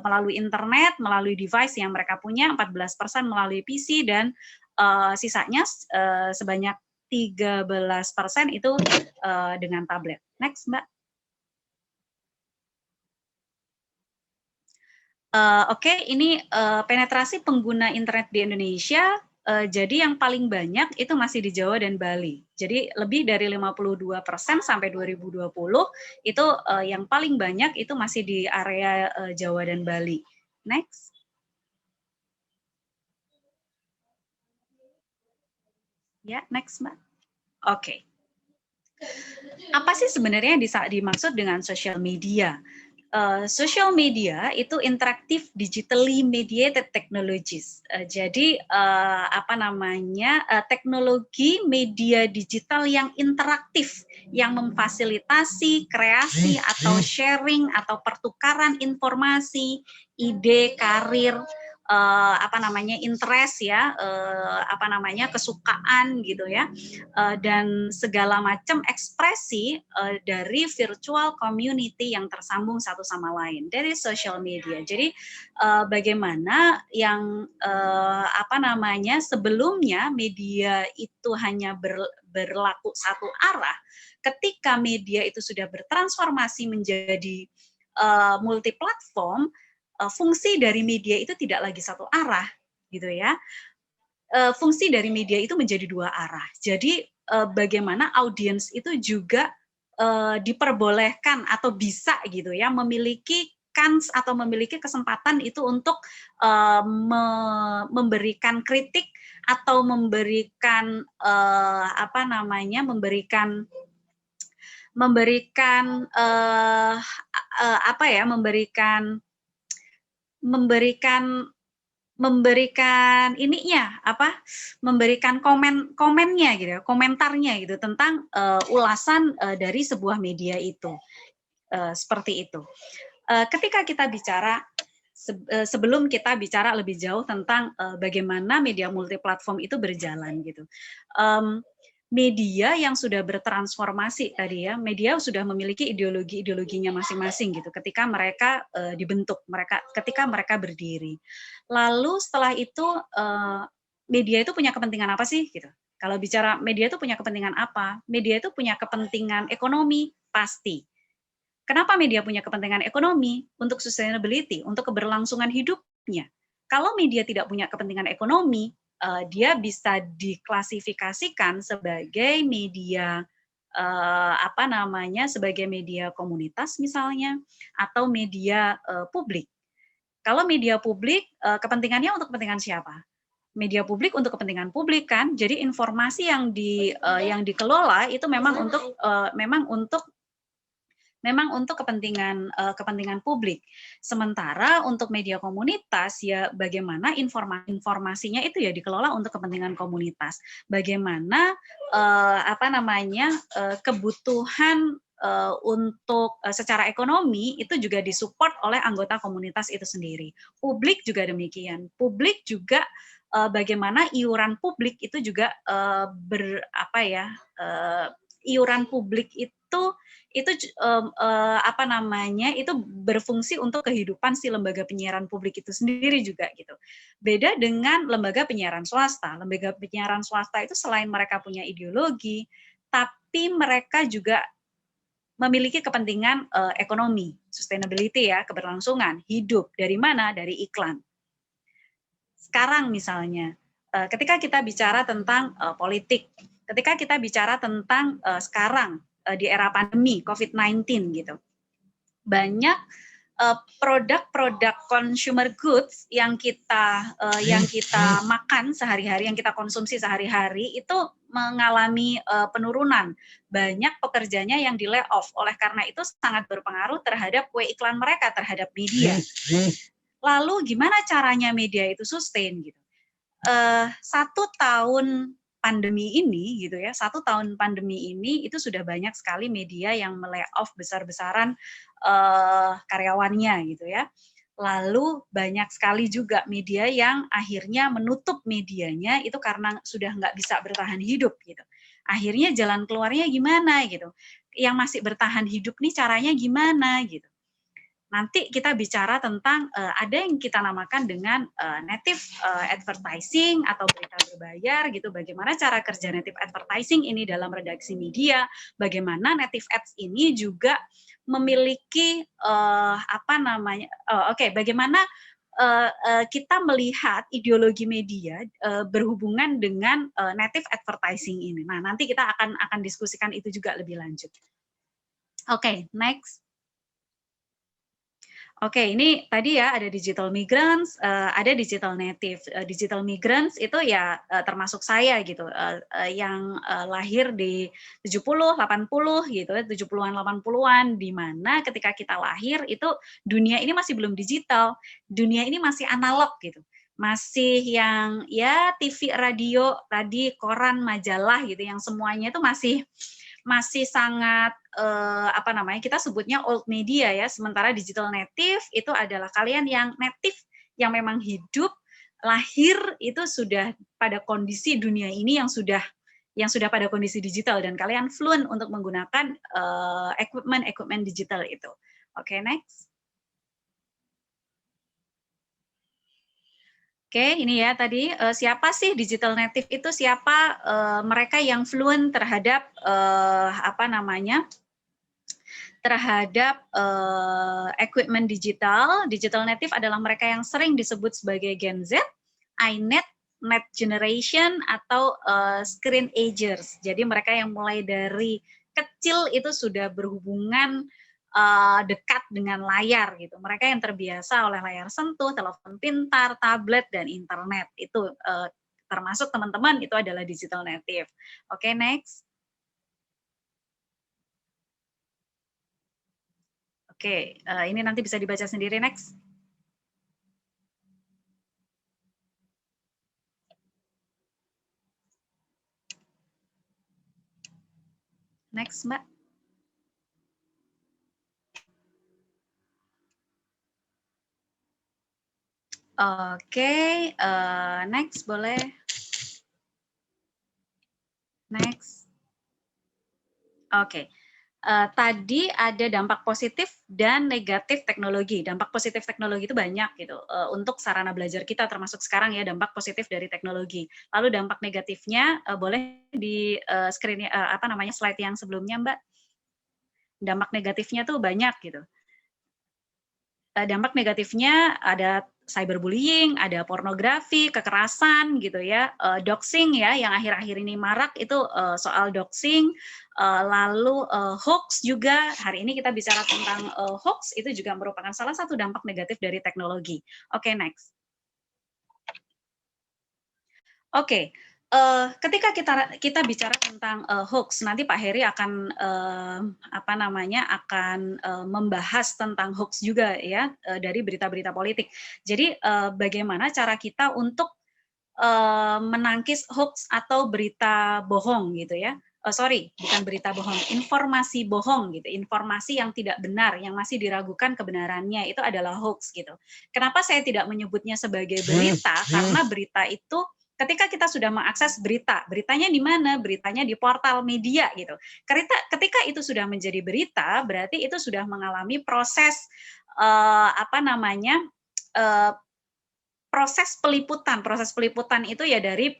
melalui internet, melalui device yang mereka punya, 14% melalui PC, dan sisanya sebanyak 13% itu dengan tablet. Next, Mbak. Oke, ini penetrasi pengguna internet di Indonesia. Jadi yang paling banyak itu masih di Jawa dan Bali. Jadi lebih dari 52% sampai 2020 itu yang paling banyak itu masih di area Jawa dan Bali. Next. Ya, next, Mbak. Oke. Apa sih sebenarnya yang dimaksud dengan social media? Social media itu interactive digitally mediated technologies. Jadi teknologi media digital yang interaktif, yang memfasilitasi kreasi atau sharing atau pertukaran informasi, ide, karir, interest ya, kesukaan gitu ya, dan segala macam ekspresi dari virtual community yang tersambung satu sama lain dari social media. Jadi bagaimana yang sebelumnya media itu hanya berlaku satu arah, ketika media itu sudah bertransformasi menjadi multi platform, fungsi dari media itu tidak lagi satu arah, gitu ya. Fungsi dari media itu menjadi dua arah. Jadi bagaimana audiens itu juga diperbolehkan atau bisa gitu ya memiliki kans atau memiliki kesempatan itu untuk memberikan kritik atau memberikan memberikan komennya gitu, komentarnya gitu tentang ulasan dari sebuah media itu, seperti itu. Ketika kita bicara sebelum kita bicara lebih jauh tentang bagaimana media multiplatform itu berjalan gitu. Media yang sudah bertransformasi tadi ya, media sudah memiliki ideologinya masing-masing gitu ketika mereka dibentuk, ketika mereka berdiri. Lalu setelah itu media itu punya kepentingan apa sih gitu. Kalau bicara media itu punya kepentingan apa? Media itu punya kepentingan ekonomi pasti. Kenapa media punya kepentingan ekonomi? Untuk sustainability, untuk keberlangsungan hidupnya. Kalau media tidak punya kepentingan ekonomi, dia bisa diklasifikasikan sebagai media apa namanya, sebagai media komunitas misalnya, atau media publik. Kalau media publik, kepentingannya untuk kepentingan siapa? Media publik untuk kepentingan publik kan. Jadi informasi yang dikelola itu memang untuk kepentingan publik. Sementara untuk media komunitas ya bagaimana informasinya itu ya dikelola untuk kepentingan komunitas. Bagaimana kebutuhan untuk secara ekonomi itu juga disupport oleh anggota komunitas itu sendiri. Publik juga demikian. Publik juga bagaimana iuran publik itu juga iuran publik itu berfungsi untuk kehidupan si lembaga penyiaran publik itu sendiri juga gitu. Beda dengan lembaga penyiaran swasta. Lembaga penyiaran swasta itu selain mereka punya ideologi, tapi mereka juga memiliki kepentingan ekonomi, sustainability ya, keberlangsungan, hidup. Dari mana? Dari iklan. Sekarang misalnya, ketika kita bicara tentang politik, ketika kita bicara tentang sekarang di era pandemi COVID-19 gitu, banyak produk-produk consumer goods yang kita makan sehari-hari, yang kita konsumsi sehari-hari itu mengalami penurunan. Banyak pekerjanya yang di layoff. Oleh karena itu sangat berpengaruh terhadap iklan mereka terhadap media. Lalu gimana caranya media itu sustain gitu? 1 tahun pandemi ini gitu ya, 1 tahun pandemi ini itu sudah banyak sekali media yang melayoff besar-besaran karyawannya gitu ya. Lalu banyak sekali juga media yang akhirnya menutup medianya itu karena sudah nggak bisa bertahan hidup gitu. Akhirnya jalan keluarnya gimana gitu. Yang masih bertahan hidup nih caranya gimana gitu. Nanti kita bicara tentang ada yang kita namakan dengan native advertising atau berita berbayar gitu. Bagaimana cara kerja native advertising ini dalam redaksi media, bagaimana native ads ini juga memiliki bagaimana kita melihat ideologi media berhubungan dengan native advertising ini. Nah, nanti kita akan diskusikan itu juga lebih lanjut. Oke, next. Oke, ini tadi ya ada digital migrants, ada digital native. Digital migrants itu ya termasuk saya gitu, yang lahir di 70, 80 gitu ya, 70-an, 80-an, di mana ketika kita lahir itu dunia ini masih belum digital, dunia ini masih analog gitu. Masih yang ya TV, radio, tadi koran, majalah gitu, yang semuanya itu masih sangat kita sebutnya old media ya. Sementara digital native itu adalah kalian yang native, yang memang hidup lahir itu sudah pada kondisi dunia ini yang sudah pada kondisi digital, dan kalian fluent untuk menggunakan equipment digital itu. Oke, next. Oke, ini ya tadi siapa sih digital native itu? Siapa mereka yang fluent terhadap terhadap equipment digital. Digital native adalah mereka yang sering disebut sebagai Gen Z, iNet, Net Generation, atau Screen Agers. Jadi mereka yang mulai dari kecil itu sudah berhubungan dekat dengan layar gitu. Mereka yang terbiasa oleh layar sentuh, telepon pintar, tablet, dan internet. Itu termasuk teman-teman itu adalah digital native. Oke, next. Oke, ini nanti bisa dibaca sendiri, next. Next, Mbak. Oke, next boleh. Next. Oke. Tadi ada dampak positif dan negatif teknologi. Dampak positif teknologi itu banyak gitu untuk sarana belajar kita, termasuk sekarang ya dampak positif dari teknologi. Lalu dampak negatifnya boleh di screen slide yang sebelumnya, Mbak. Dampak negatifnya tuh banyak gitu. Dampak negatifnya ada cyberbullying, ada pornografi, kekerasan gitu ya, doxing ya yang akhir-akhir ini marak itu soal doxing, lalu hoax juga. Hari ini kita bicara tentang hoax, itu juga merupakan salah satu dampak negatif dari teknologi. Oke, next. Oke, ketika kita bicara tentang hoax, nanti Pak Heri akan akan membahas tentang hoax juga ya dari berita-berita politik. Jadi bagaimana cara kita untuk menangkis hoax atau berita bohong gitu ya. Sorry, bukan berita bohong, informasi bohong gitu, informasi yang tidak benar, yang masih diragukan kebenarannya itu adalah hoax gitu. Kenapa saya tidak menyebutnya sebagai berita? Karena berita itu ketika kita sudah mengakses berita, beritanya di mana? Beritanya di portal media gitu. Ketika itu sudah menjadi berita, berarti itu sudah mengalami proses proses peliputan. Proses peliputan itu ya dari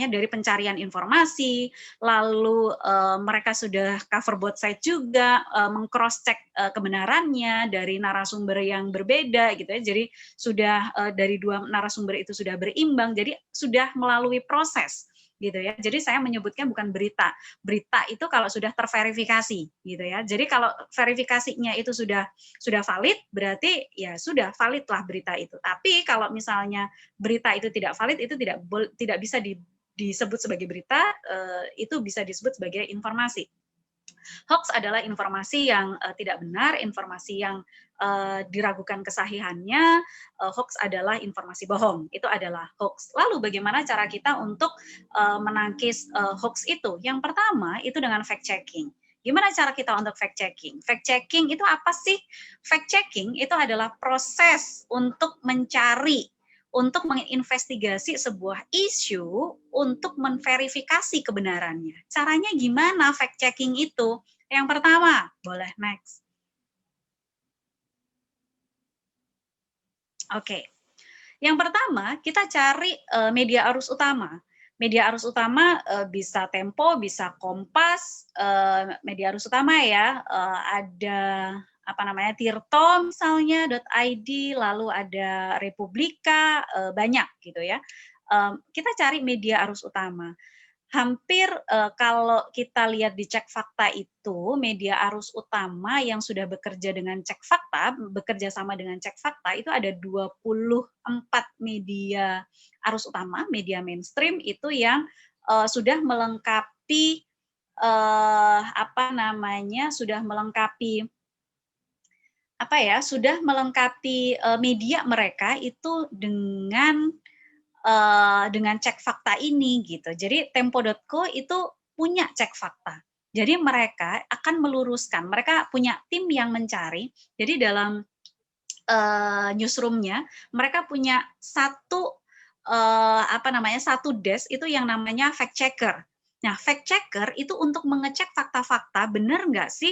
dari pencarian informasi, lalu mereka sudah cover both side juga, meng-cross check kebenarannya dari narasumber yang berbeda gitu ya. Jadi sudah dari dua narasumber itu sudah berimbang, jadi sudah melalui proses gitu ya. Jadi saya menyebutnya bukan berita. Berita itu kalau sudah terverifikasi gitu ya. Jadi kalau verifikasinya itu sudah valid, berarti ya sudah valid lah berita itu. Tapi kalau misalnya berita itu tidak valid, itu tidak bisa disebut sebagai berita, itu bisa disebut sebagai informasi. Hoax adalah informasi yang tidak benar, informasi yang diragukan kesahihannya. Hoax adalah informasi bohong, itu adalah hoax. Lalu bagaimana cara kita untuk menangkis hoax itu? Yang pertama itu dengan fact checking. Gimana cara kita untuk fact checking? Fact checking itu apa sih? Fact checking itu adalah proses untuk mencari, untuk menginvestigasi sebuah isu untuk menverifikasi kebenarannya. Caranya gimana fact checking itu? Yang pertama, boleh next. Oke. Yang pertama, kita cari media arus utama. Media arus utama bisa Tempo, bisa Kompas, media arus utama ya, ada Tirto misalnya, .id, lalu ada Republika, banyak gitu ya. Kita cari media arus utama. Hampir kalau kita lihat di Cek Fakta itu, media arus utama yang sudah bekerja dengan Cek Fakta, bekerja sama dengan Cek Fakta, itu ada 24 media arus utama, media mainstream itu yang sudah melengkapi sudah melengkapi media mereka itu dengan Cek Fakta ini gitu. Jadi Tempo.co itu punya Cek Fakta. Jadi mereka akan meluruskan. Mereka punya tim yang mencari. Jadi dalam newsroomnya mereka punya satu desk itu yang namanya fact checker. Nah, fact checker itu untuk mengecek fakta-fakta benar nggak sih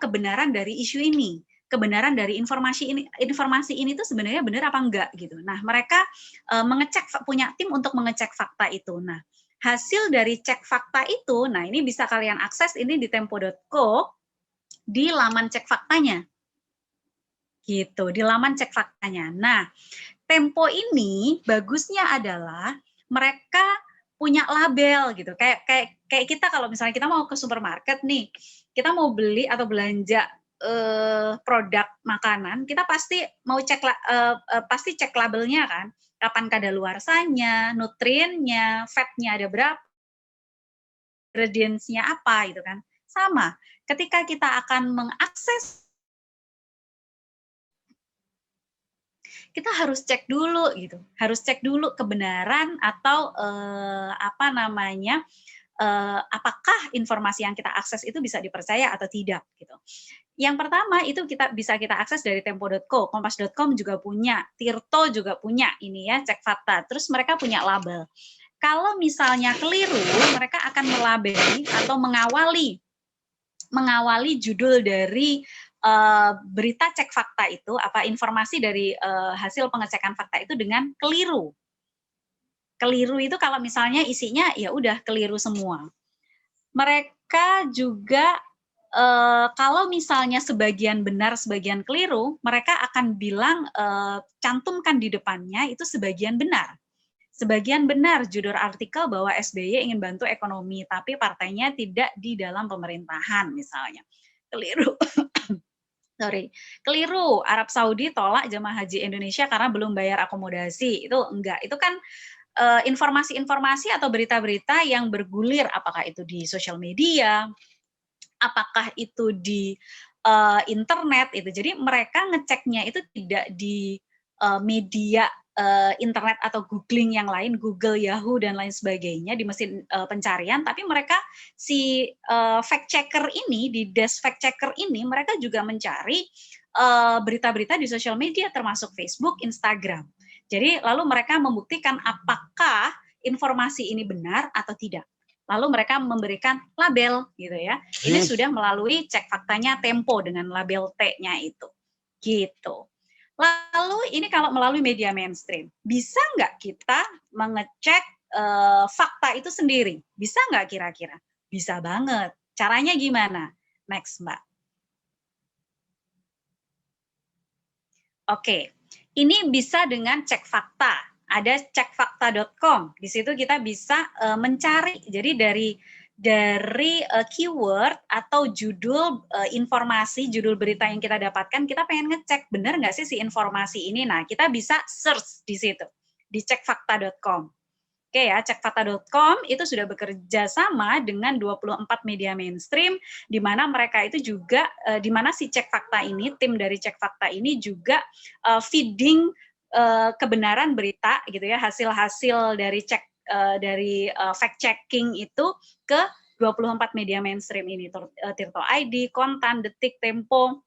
kebenaran dari isu ini. Kebenaran dari informasi ini tuh sebenarnya benar apa enggak gitu. Nah, mereka punya tim untuk mengecek fakta itu. Nah, hasil dari cek fakta itu, nah ini bisa kalian akses ini di tempo.co di laman cek faktanya. Gitu, di laman cek faktanya. Nah, Tempo ini bagusnya adalah mereka punya label gitu. Kayak kita kalau misalnya kita mau ke supermarket nih, kita mau beli atau belanja produk makanan, kita pasti mau pasti cek labelnya kan, kapan kadaluarsanya, nutriennya, fatnya ada berapa, ingredients-nya apa gitu kan. Sama, ketika kita akan mengakses, kita harus cek dulu gitu, harus cek dulu kebenaran atau apakah informasi yang kita akses itu bisa dipercaya atau tidak gitu. Yang pertama itu bisa kita akses dari tempo.co, kompas.com juga punya, Tirto juga punya ini ya, cek fakta. Terus mereka punya label. Kalau misalnya keliru, mereka akan melabeli atau mengawali judul dari berita cek fakta itu, informasi dari hasil pengecekan fakta itu dengan keliru. Keliru itu kalau misalnya isinya ya udah keliru semua. Mereka juga kalau misalnya sebagian benar, sebagian keliru, mereka akan bilang cantumkan di depannya itu sebagian benar. Sebagian benar judul artikel bahwa SBY ingin bantu ekonomi, tapi partainya tidak di dalam pemerintahan misalnya. Keliru. Sorry, keliru. Arab Saudi tolak jemaah haji Indonesia karena belum bayar akomodasi. Itu enggak. Itu kan informasi-informasi atau berita-berita yang bergulir, apakah itu di sosial media, apakah itu di internet itu. Jadi mereka ngeceknya itu tidak di media internet atau googling yang lain, Google, Yahoo dan lain sebagainya di mesin pencarian, tapi mereka si fact checker ini di desk fact checker ini mereka juga mencari berita-berita di sosial media termasuk Facebook, Instagram. Jadi lalu mereka membuktikan apakah informasi ini benar atau tidak. Lalu mereka memberikan label gitu ya. Ini sudah melalui cek faktanya Tempo dengan label T-nya itu. Gitu. Lalu ini kalau melalui media mainstream, bisa nggak kita mengecek fakta itu sendiri? Bisa nggak kira-kira? Bisa banget. Caranya gimana? Next, Mbak. Oke, ini bisa dengan cek fakta. Ada cekfakta.com. Di situ kita bisa mencari. Jadi dari keyword atau judul informasi, judul berita yang kita dapatkan, kita pengen ngecek benar nggak sih si informasi ini. Nah, kita bisa search di situ, di cekfakta.com. Oke ya, cekfakta.com itu sudah bekerja sama dengan 24 media mainstream, di mana mereka itu juga, di mana si Cek Fakta ini, tim dari Cek Fakta ini juga feeding kebenaran berita gitu ya, hasil-hasil dari fact checking itu ke 24 media mainstream ini, Tirto ID, Kontan, Detik, Tempo,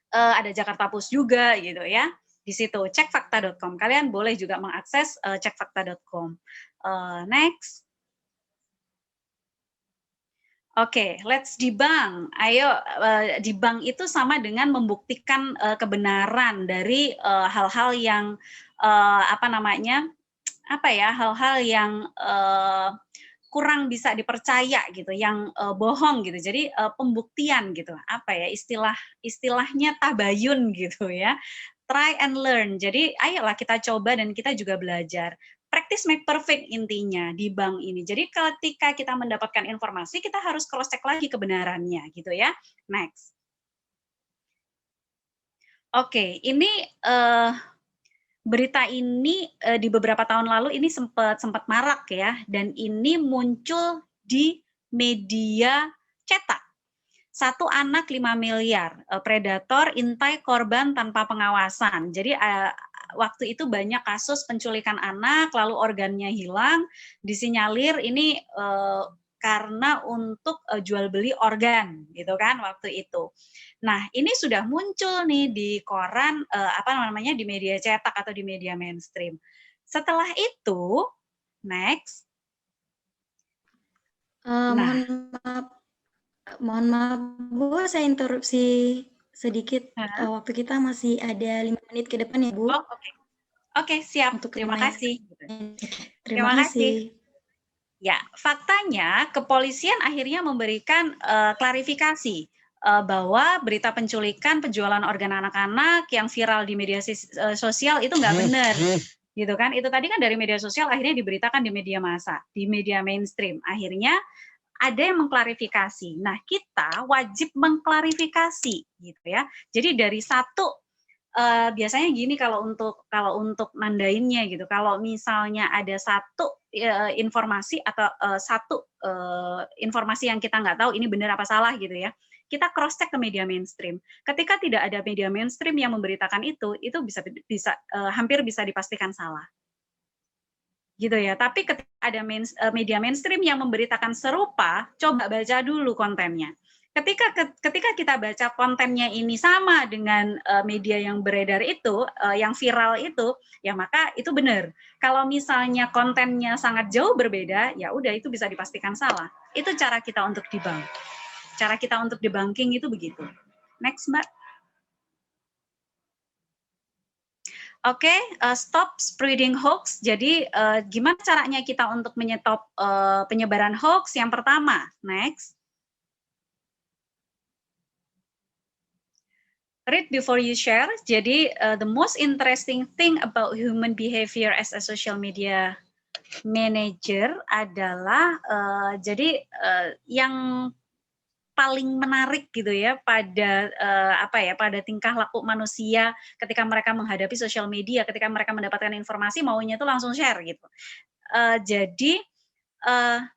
ada Jakarta Post juga gitu ya. Di situ cekfakta.com. Kalian boleh juga mengakses cekfakta.com. Next. Oke, let's debunk. Ayo, debunk itu sama dengan membuktikan kebenaran dari hal-hal yang hal-hal yang kurang bisa dipercaya gitu, yang bohong gitu. Jadi pembuktian gitu. Istilahnya tabayun gitu ya. Try and learn. Jadi ayolah kita coba dan kita juga belajar. Practice make perfect intinya di bank ini. Jadi ketika kita mendapatkan informasi, kita harus cross check lagi kebenarannya gitu ya. Next. Oke, ini berita ini di beberapa tahun lalu ini sempat marak ya, dan ini muncul di media cetak. 1 anak 5 miliar, predator intai korban tanpa pengawasan. Jadi waktu itu banyak kasus penculikan anak, lalu organnya hilang, disinyalir ini karena untuk jual beli organ, gitu kan waktu itu. Nah, ini sudah muncul nih di koran, di media cetak atau di media mainstream. Setelah itu, next. Mohon maaf, Bu, saya interupsi sedikit. Waktu kita masih ada 5 menit ke depan ya, Bu. Oh, Oke, siap. Untuk Terima kasih. Terima kasih. Ya, faktanya kepolisian akhirnya memberikan klarifikasi bahwa berita penculikan, penjualan organ anak-anak yang viral di media sosial itu nggak benar. Gitu kan? Itu tadi kan dari media sosial akhirnya diberitakan di media massa, di media mainstream. Akhirnya ada yang mengklarifikasi. Nah, kita wajib mengklarifikasi gitu ya. Jadi dari satu biasanya gini kalau untuk nandainnya gitu. Kalau misalnya ada satu informasi atau satu informasi yang kita nggak tahu ini benar apa salah gitu ya, kita cross check ke media mainstream. Ketika tidak ada media mainstream yang memberitakan itu bisa hampir bisa dipastikan salah. Gitu ya. Tapi ketika ada media mainstream yang memberitakan serupa, coba baca dulu kontennya. Ketika kita baca kontennya ini sama dengan media yang beredar itu, yang viral itu, ya maka itu benar. Kalau misalnya kontennya sangat jauh berbeda, ya udah itu bisa dipastikan salah. Itu cara kita untuk debunk. Cara kita untuk debunking itu begitu. Next, Mbak. Oke, stop spreading hoax. Jadi gimana caranya kita untuk menyetop penyebaran hoax? Yang pertama, next. read before you share. Jadi the most interesting thing about human behavior as a social media manager adalah yang paling menarik gitu ya pada pada tingkah laku manusia ketika mereka menghadapi sosial media, ketika mereka mendapatkan informasi maunya itu langsung share gitu. Jadi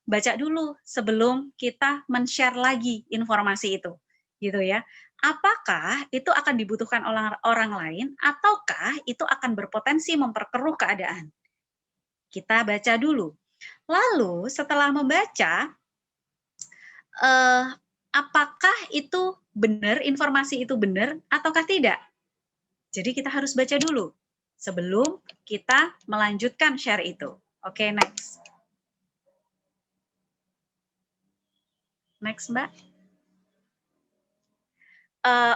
baca dulu sebelum kita men-share lagi informasi itu, gitu ya. Apakah itu akan dibutuhkan orang lain ataukah itu akan berpotensi memperkeruh keadaan? Kita baca dulu. Lalu setelah membaca, apakah itu benar, informasi itu benar ataukah tidak? Jadi kita harus baca dulu sebelum kita melanjutkan share itu. Oke, next. Next, Mbak.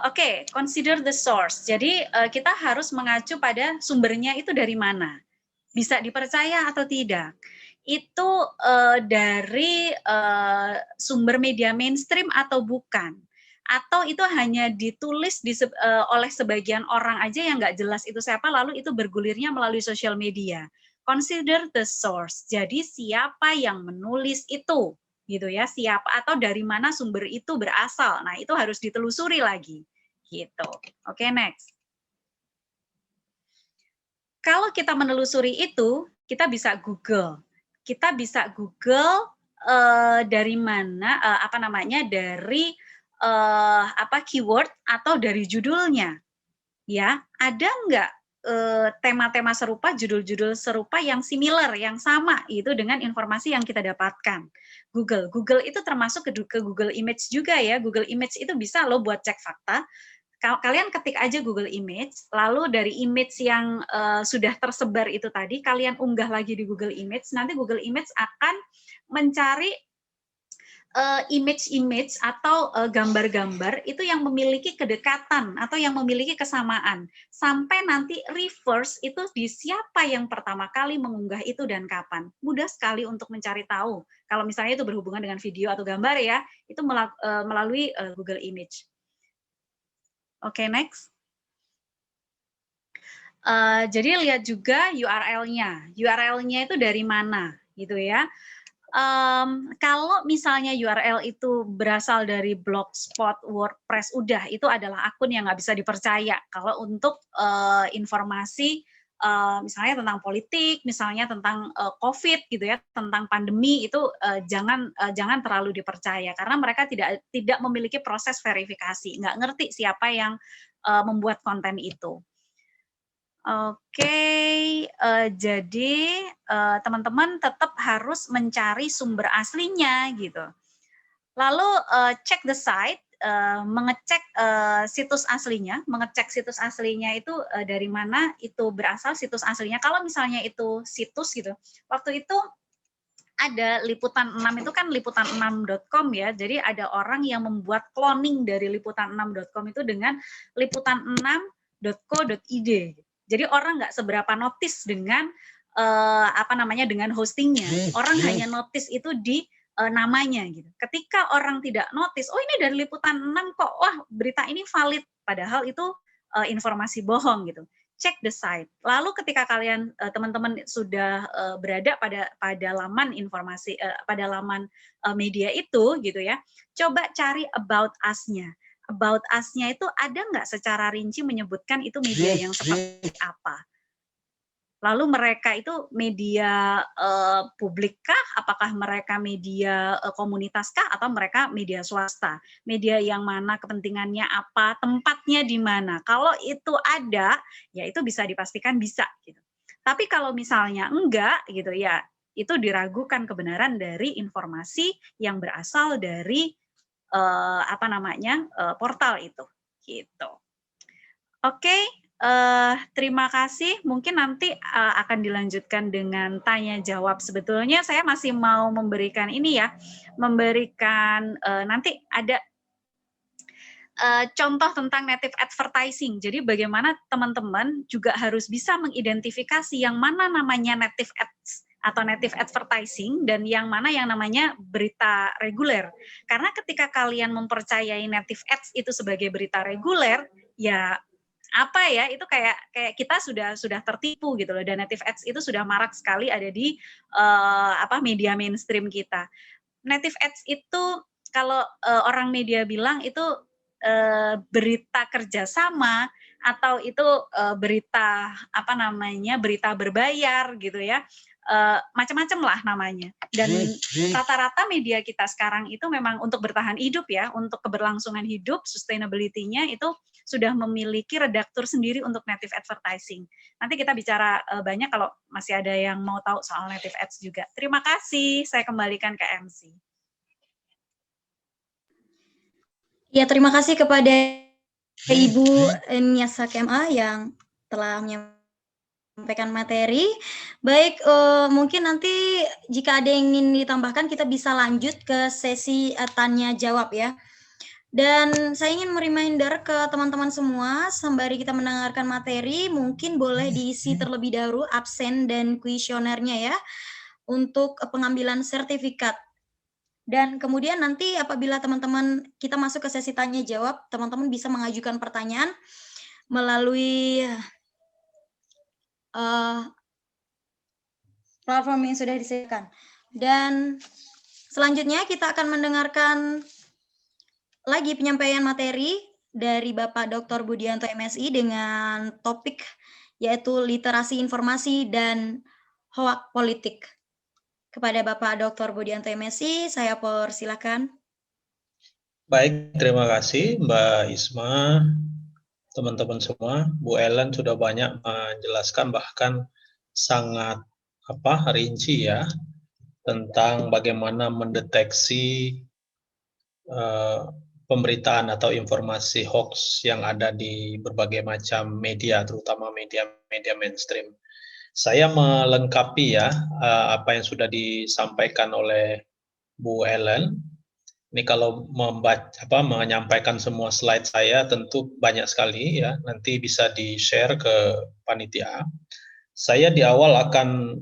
Oke, consider the source. Jadi kita harus mengacu pada sumbernya itu dari mana. Bisa dipercaya atau tidak. Itu dari sumber media mainstream atau bukan. Atau itu hanya ditulis oleh sebagian orang aja yang nggak jelas itu siapa, lalu itu bergulirnya melalui sosial media. Consider the source. Jadi siapa yang menulis itu, gitu ya, siapa atau dari mana sumber itu berasal. Nah, itu harus ditelusuri lagi, gitu. Oke, next. Kalau kita menelusuri itu, kita bisa Google. Kita bisa Google dari mana dari keyword atau dari judulnya. Ya, ada nggak tema-tema serupa, judul-judul serupa yang similar, yang sama itu dengan informasi yang kita dapatkan. Google itu termasuk ke Google Image juga ya. Google Image itu bisa lo buat cek fakta. Kalian ketik aja Google Image, lalu dari image yang sudah tersebar itu tadi, kalian unggah lagi di Google Image, nanti Google Image akan mencari image-image atau gambar-gambar itu yang memiliki kedekatan atau yang memiliki kesamaan. Sampai nanti reverse itu di siapa yang pertama kali mengunggah itu dan kapan. Mudah sekali untuk mencari tahu. Kalau misalnya itu berhubungan dengan video atau gambar ya, itu melalui Google Image. Oke, next. Jadi lihat juga URL-nya. URL-nya itu dari mana, gitu ya. Kalau misalnya URL itu berasal dari Blogspot, WordPress, udah itu adalah akun yang nggak bisa dipercaya. Kalau untuk informasi misalnya tentang politik, misalnya tentang COVID gitu ya, tentang pandemi itu jangan terlalu dipercaya karena mereka tidak memiliki proses verifikasi, nggak ngerti siapa yang membuat konten itu. Oke, jadi teman-teman tetap harus mencari sumber aslinya gitu. Lalu check the site, mengecek situs aslinya, itu dari mana itu berasal situs aslinya. Kalau misalnya itu situs gitu, waktu itu ada Liputan 6 itu kan liputan6.com ya. Jadi ada orang yang membuat cloning dari liputan6.com itu dengan liputan6.co.id. Jadi orang nggak seberapa notice dengan dengan hostingnya. Orang hanya notice itu di namanya gitu. Ketika orang tidak notice, oh ini dari Liputan 6 kok, wah berita ini valid, padahal itu informasi bohong gitu. Check the site. Lalu ketika kalian teman-teman sudah berada pada laman informasi pada laman media itu gitu ya, coba cari about us-nya. About us-nya itu ada nggak secara rinci menyebutkan itu media yang seperti apa? Lalu mereka itu media publikkah? Apakah mereka media komunitas-kah? Atau mereka media swasta? Media yang mana, kepentingannya apa, tempatnya di mana? Kalau itu ada, ya itu bisa dipastikan bisa. Gitu. Tapi kalau misalnya enggak, gitu ya, itu diragukan kebenaran dari informasi yang berasal dari portal itu. Gitu. Oke. Terima kasih. Mungkin nanti akan dilanjutkan dengan tanya jawab. Sebetulnya saya masih mau memberikan nanti ada contoh tentang native advertising. Jadi bagaimana teman-teman juga harus bisa mengidentifikasi yang mana namanya native ads atau native advertising dan yang mana yang namanya berita reguler. Karena ketika kalian mempercayai native ads itu sebagai berita reguler, ya apa ya, itu kayak kita sudah tertipu gitu loh, dan native ads itu sudah marak sekali ada di media mainstream kita. Native ads itu kalau orang media bilang itu berita kerjasama atau itu berita berita berbayar gitu ya, macam-macam lah namanya. Dan rata-rata media kita sekarang itu memang untuk bertahan hidup ya, untuk keberlangsungan hidup, sustainability-nya itu sudah memiliki redaktur sendiri untuk native advertising. Nanti kita bicara banyak kalau masih ada yang mau tahu soal native ads juga. Terima kasih, saya kembalikan ke MC. Ya, terima kasih kepada Ibu Niasa KMA yang telah menyampaikan materi. Baik, mungkin nanti jika ada yang ingin ditambahkan, kita bisa lanjut ke sesi tanya jawab ya. Dan saya ingin mereminder ke teman-teman semua, sembari kita mendengarkan materi, mungkin boleh diisi terlebih dahulu absen dan kuesionernya ya, untuk pengambilan sertifikat. Dan kemudian nanti apabila teman-teman kita masuk ke sesi tanya jawab, teman-teman bisa mengajukan pertanyaan melalui platform yang sudah disediakan. Dan selanjutnya kita akan mendengarkan lagi penyampaian materi dari Bapak Dr. Budianto MSI dengan topik yaitu literasi informasi dan hoak politik. Kepada Bapak Dr. Budianto MSI, saya persilakan. Baik, terima kasih Mbak Isma, teman-teman semua. Bu Ellen sudah banyak menjelaskan, bahkan sangat rinci ya, tentang bagaimana mendeteksi pemberitaan atau informasi hoax yang ada di berbagai macam media, terutama media-media mainstream. Saya melengkapi ya apa yang sudah disampaikan oleh Bu Ellen. Ini kalau menyampaikan semua slide saya tentu banyak sekali ya, nanti bisa di-share ke panitia. Saya di awal akan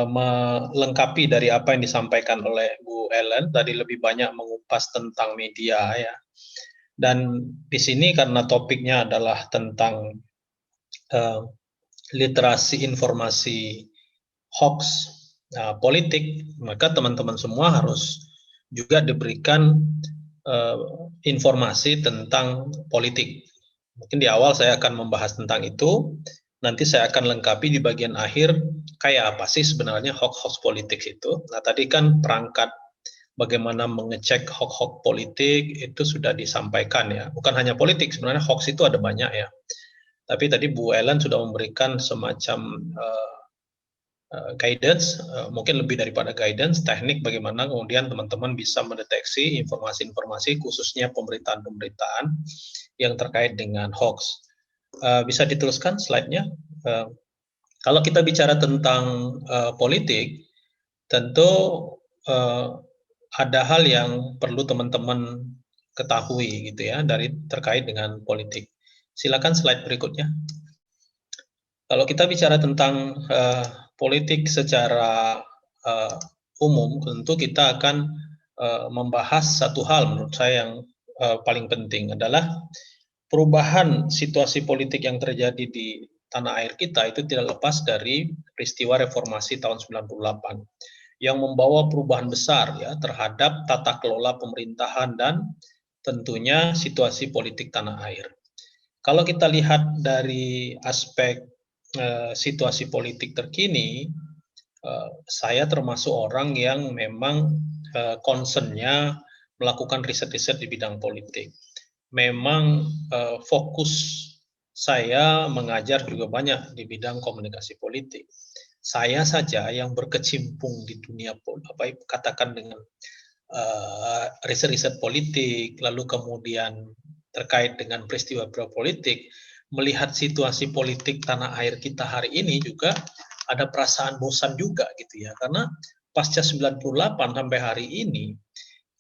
melengkapi dari apa yang disampaikan oleh Bu Ellen, tadi lebih banyak mengupas tentang media ya. Dan di sini karena topiknya adalah tentang literasi informasi hoax politik, maka teman-teman semua harus juga diberikan informasi tentang politik. Mungkin di awal saya akan membahas tentang itu, nanti saya akan lengkapi di bagian akhir kayak apa sih sebenarnya hoax-hoax politik itu. Nah tadi kan perangkat bagaimana mengecek hoax-hoax politik itu sudah disampaikan ya. Bukan hanya politik, sebenarnya hoax itu ada banyak ya. Tapi tadi Bu Ellen sudah memberikan semacam guidance, mungkin lebih daripada guidance, teknik bagaimana kemudian teman-teman bisa mendeteksi informasi-informasi khususnya pemberitaan-pemberitaan yang terkait dengan hoax. Bisa diteruskan slide-nya. Kalau kita bicara tentang politik, tentu ada hal yang perlu teman-teman ketahui gitu ya terkait dengan politik. Silakan slide berikutnya. Kalau kita bicara tentang politik secara umum, tentu kita akan membahas satu hal menurut saya yang paling penting adalah perubahan situasi politik yang terjadi di tanah air kita itu tidak lepas dari peristiwa reformasi tahun 98 yang membawa perubahan besar ya terhadap tata kelola pemerintahan dan tentunya situasi politik tanah air. Kalau kita lihat dari aspek situasi politik terkini, saya termasuk orang yang memang concern-nya melakukan riset-riset di bidang politik. Memang fokus saya mengajar juga banyak di bidang komunikasi politik. Saya saja yang berkecimpung di dunia katakan dengan riset-riset politik, lalu kemudian terkait dengan peristiwa politik, melihat situasi politik tanah air kita hari ini juga ada perasaan bosan juga gitu ya, karena pasca 98 sampai hari ini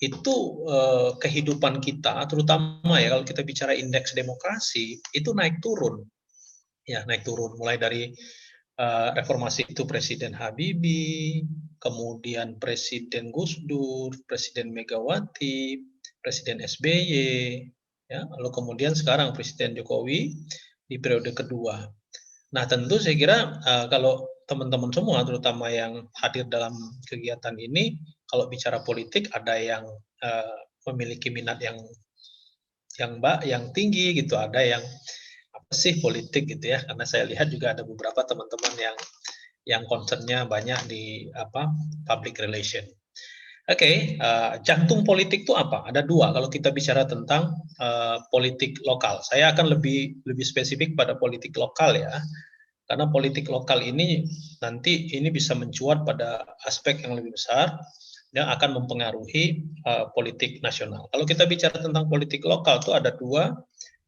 itu kehidupan kita, terutama ya kalau kita bicara indeks demokrasi itu naik turun, ya naik turun mulai dari reformasi itu Presiden Habibie, kemudian Presiden Gus Dur, Presiden Megawati, Presiden SBY, ya. Lalu kemudian sekarang Presiden Jokowi di periode kedua. Nah, tentu saya kira kalau teman-teman semua, terutama yang hadir dalam kegiatan ini, kalau bicara politik ada yang memiliki minat yang tinggi gitu, ada yang apa sih politik gitu ya, karena saya lihat juga ada beberapa teman-teman yang concernnya banyak di public relation. Oke, jantung politik itu apa? Ada dua kalau kita bicara tentang politik lokal. Saya akan lebih spesifik pada politik lokal ya, karena politik lokal ini nanti bisa mencuat pada aspek yang lebih besar yang akan mempengaruhi politik nasional. Kalau kita bicara tentang politik lokal itu ada dua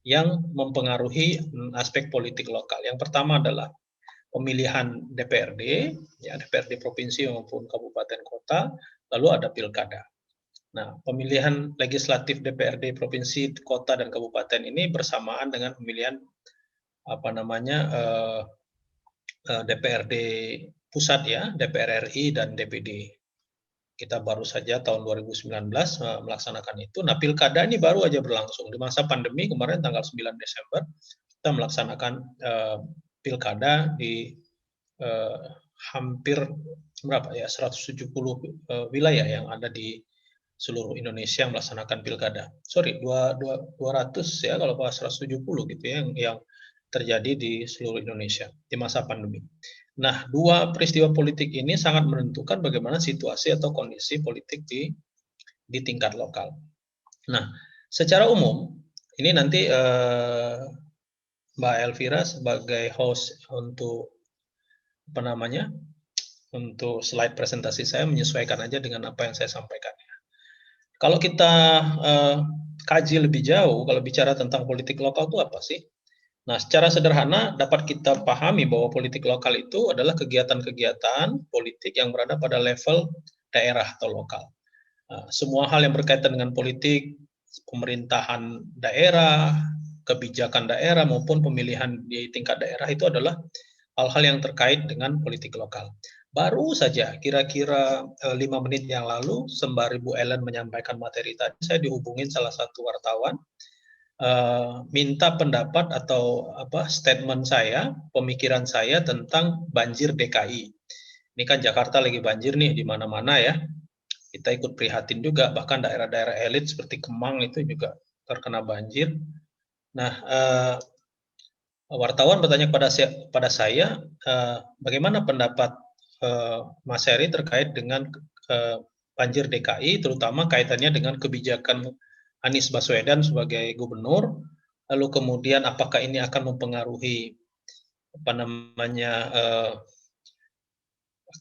yang mempengaruhi aspek politik lokal. Yang pertama adalah pemilihan DPRD, ya DPRD provinsi maupun kabupaten kota, lalu ada pilkada. Nah, pemilihan legislatif DPRD provinsi, kota dan kabupaten ini bersamaan dengan pemilihan DPRD pusat ya, DPR RI dan DPD. Kita baru saja tahun 2019 melaksanakan itu. Nah, pilkada ini baru aja berlangsung. Di masa pandemi kemarin tanggal 9 Desember, kita melaksanakan pilkada di hampir 170 wilayah yang ada di seluruh Indonesia yang melaksanakan pilkada. Sorry, 200 ya kalau 170 gitu ya yang terjadi di seluruh Indonesia di masa pandemi. Nah, dua peristiwa politik ini sangat menentukan bagaimana situasi atau kondisi politik di tingkat lokal. Nah, secara umum ini nanti Mbak Elvira sebagai host untuk untuk slide presentasi saya menyesuaikan aja dengan apa yang saya sampaikan. Kalau kita kaji lebih jauh, kalau bicara tentang politik lokal itu apa sih? Nah, secara sederhana dapat kita pahami bahwa politik lokal itu adalah kegiatan-kegiatan politik yang berada pada level daerah atau lokal. Semua hal yang berkaitan dengan politik, pemerintahan daerah, kebijakan daerah maupun pemilihan di tingkat daerah itu adalah hal-hal yang terkait dengan politik lokal. Baru saja kira-kira 5 menit yang lalu, sembari Bu Ellen menyampaikan materi tadi, saya dihubungin salah satu wartawan, minta pendapat atau statement saya, pemikiran saya tentang banjir DKI. Ini kan Jakarta lagi banjir nih di mana-mana ya. Kita ikut prihatin juga, bahkan daerah-daerah elit seperti Kemang itu juga terkena banjir. Nah, wartawan bertanya kepada saya, bagaimana pendapat Mas Heri terkait dengan banjir DKI, terutama kaitannya dengan kebijakan Anies Baswedan sebagai gubernur, lalu kemudian apakah ini akan mempengaruhi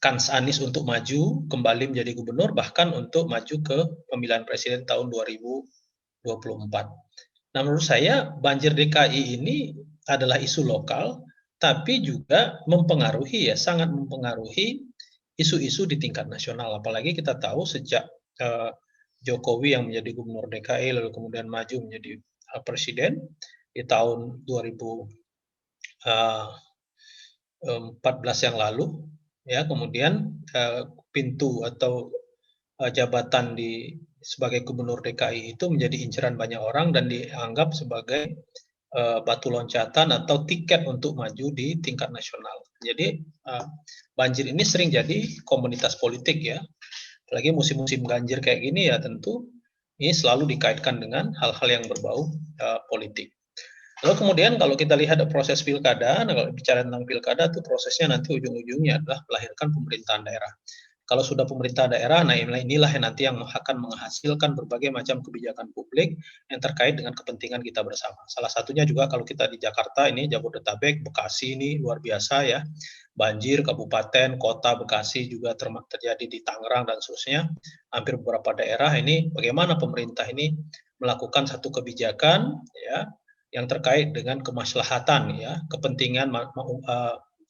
kans Anies untuk maju kembali menjadi gubernur, bahkan untuk maju ke pemilihan presiden tahun 2024. Nah, menurut saya banjir DKI ini adalah isu lokal, tapi juga mempengaruhi sangat mempengaruhi isu-isu di tingkat nasional. Apalagi kita tahu sejak Jokowi yang menjadi gubernur DKI lalu kemudian maju menjadi presiden di tahun 2014 yang lalu, ya kemudian pintu atau jabatan sebagai gubernur DKI itu menjadi inceran banyak orang dan dianggap sebagai batu loncatan atau tiket untuk maju di tingkat nasional. Jadi banjir ini sering jadi komoditas politik ya. Apalagi musim-musim banjir kayak gini ya tentu ini selalu dikaitkan dengan hal-hal yang berbau politik. Lalu kemudian kalau kita lihat proses pilkada, nah kalau bicara tentang pilkada itu prosesnya nanti ujung-ujungnya adalah melahirkan pemerintahan daerah. Kalau sudah pemerintah daerah, nah inilah yang nanti yang akan menghasilkan berbagai macam kebijakan publik yang terkait dengan kepentingan kita bersama. Salah satunya juga kalau kita di Jakarta ini, Jabodetabek, Bekasi ini luar biasa ya. Banjir, kabupaten, kota, Bekasi juga terjadi di Tangerang dan seterusnya. Hampir beberapa daerah ini bagaimana pemerintah ini melakukan satu kebijakan ya yang terkait dengan kemaslahatan ya, kepentingan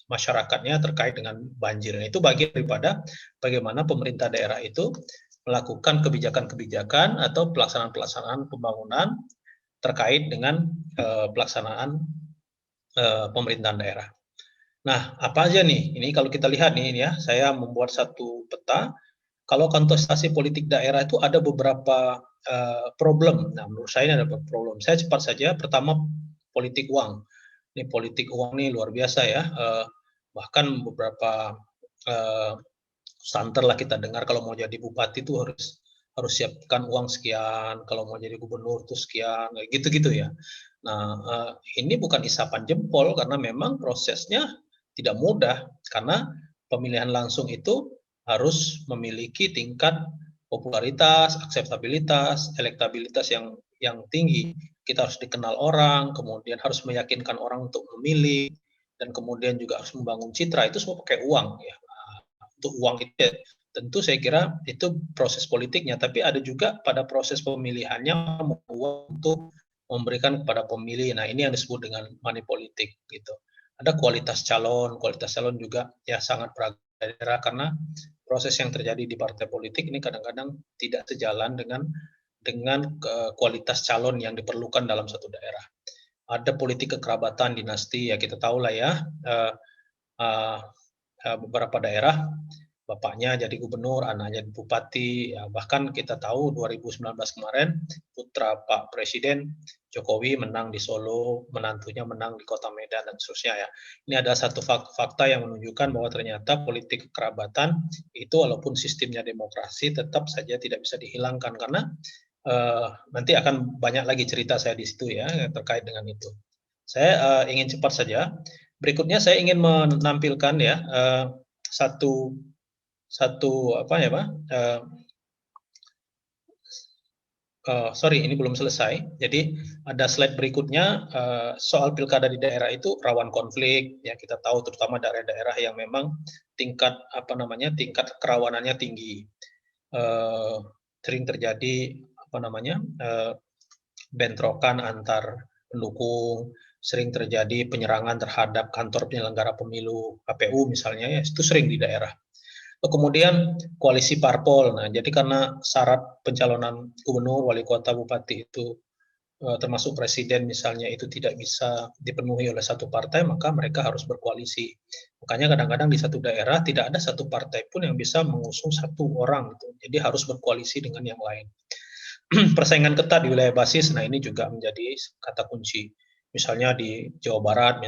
masyarakatnya terkait dengan banjir. Itu bagian daripada bagaimana pemerintah daerah itu melakukan kebijakan-kebijakan atau pelaksanaan-pelaksanaan pembangunan terkait dengan pelaksanaan pemerintahan daerah. Nah, apa aja nih? Ini kalau kita lihat nih ya, saya membuat satu peta. Kalau kontestasi politik daerah itu ada beberapa problem. Nah, menurut saya ini ada problem. Saya cepat saja. Pertama, politik uang. Ini politik uang nih luar biasa ya. Bahkan beberapa santer lah kita dengar kalau mau jadi bupati itu harus siapkan uang sekian, kalau mau jadi gubernur itu sekian, gitu-gitu ya. Nah, ini bukan isapan jempol karena memang prosesnya tidak mudah karena pemilihan langsung itu harus memiliki tingkat popularitas, akseptabilitas, elektabilitas yang tinggi. Kita harus dikenal orang, kemudian harus meyakinkan orang untuk memilih, dan kemudian juga harus membangun citra. Itu semua pakai uang ya. Untuk uang itu ya, tentu saya kira itu proses politiknya, tapi ada juga pada proses pemilihannya uang untuk memberikan kepada pemilih. Nah, ini yang disebut dengan money politik gitu. Ada kualitas calon juga ya sangat beragam daerah karena proses yang terjadi di partai politik ini kadang-kadang tidak sejalan dengan kualitas calon yang diperlukan dalam satu daerah. Ada politik kekerabatan dinasti ya kita tahu lah ya. Beberapa daerah bapaknya jadi gubernur, anaknya jadi bupati, ya, bahkan kita tahu 2019 kemarin putra Pak Presiden Jokowi menang di Solo, menantunya menang di Kota Medan dan seterusnya ya. Ini ada satu fakta yang menunjukkan bahwa ternyata politik kekerabatan itu walaupun sistemnya demokrasi tetap saja tidak bisa dihilangkan karena nanti akan banyak lagi cerita saya di situ ya terkait dengan itu. Saya ingin cepat saja. Berikutnya saya ingin menampilkan ya satu apa ya Pak? Sorry, ini belum selesai. Jadi ada slide berikutnya soal pilkada di daerah itu rawan konflik. Ya kita tahu terutama daerah-daerah yang memang tingkat kerawanannya tinggi. Sering terjadi bentrokan antar pendukung, sering terjadi penyerangan terhadap kantor penyelenggara pemilu KPU misalnya ya itu sering di daerah. Kemudian koalisi parpol. Nah, jadi karena syarat pencalonan gubernur, wali kota, bupati itu termasuk presiden misalnya itu tidak bisa dipenuhi oleh satu partai, maka mereka harus berkoalisi. Makanya kadang-kadang di satu daerah tidak ada satu partai pun yang bisa mengusung satu orang gitu. Jadi harus berkoalisi dengan yang lain. Persaingan ketat di wilayah basis, nah ini juga menjadi kata kunci. Misalnya di Jawa Barat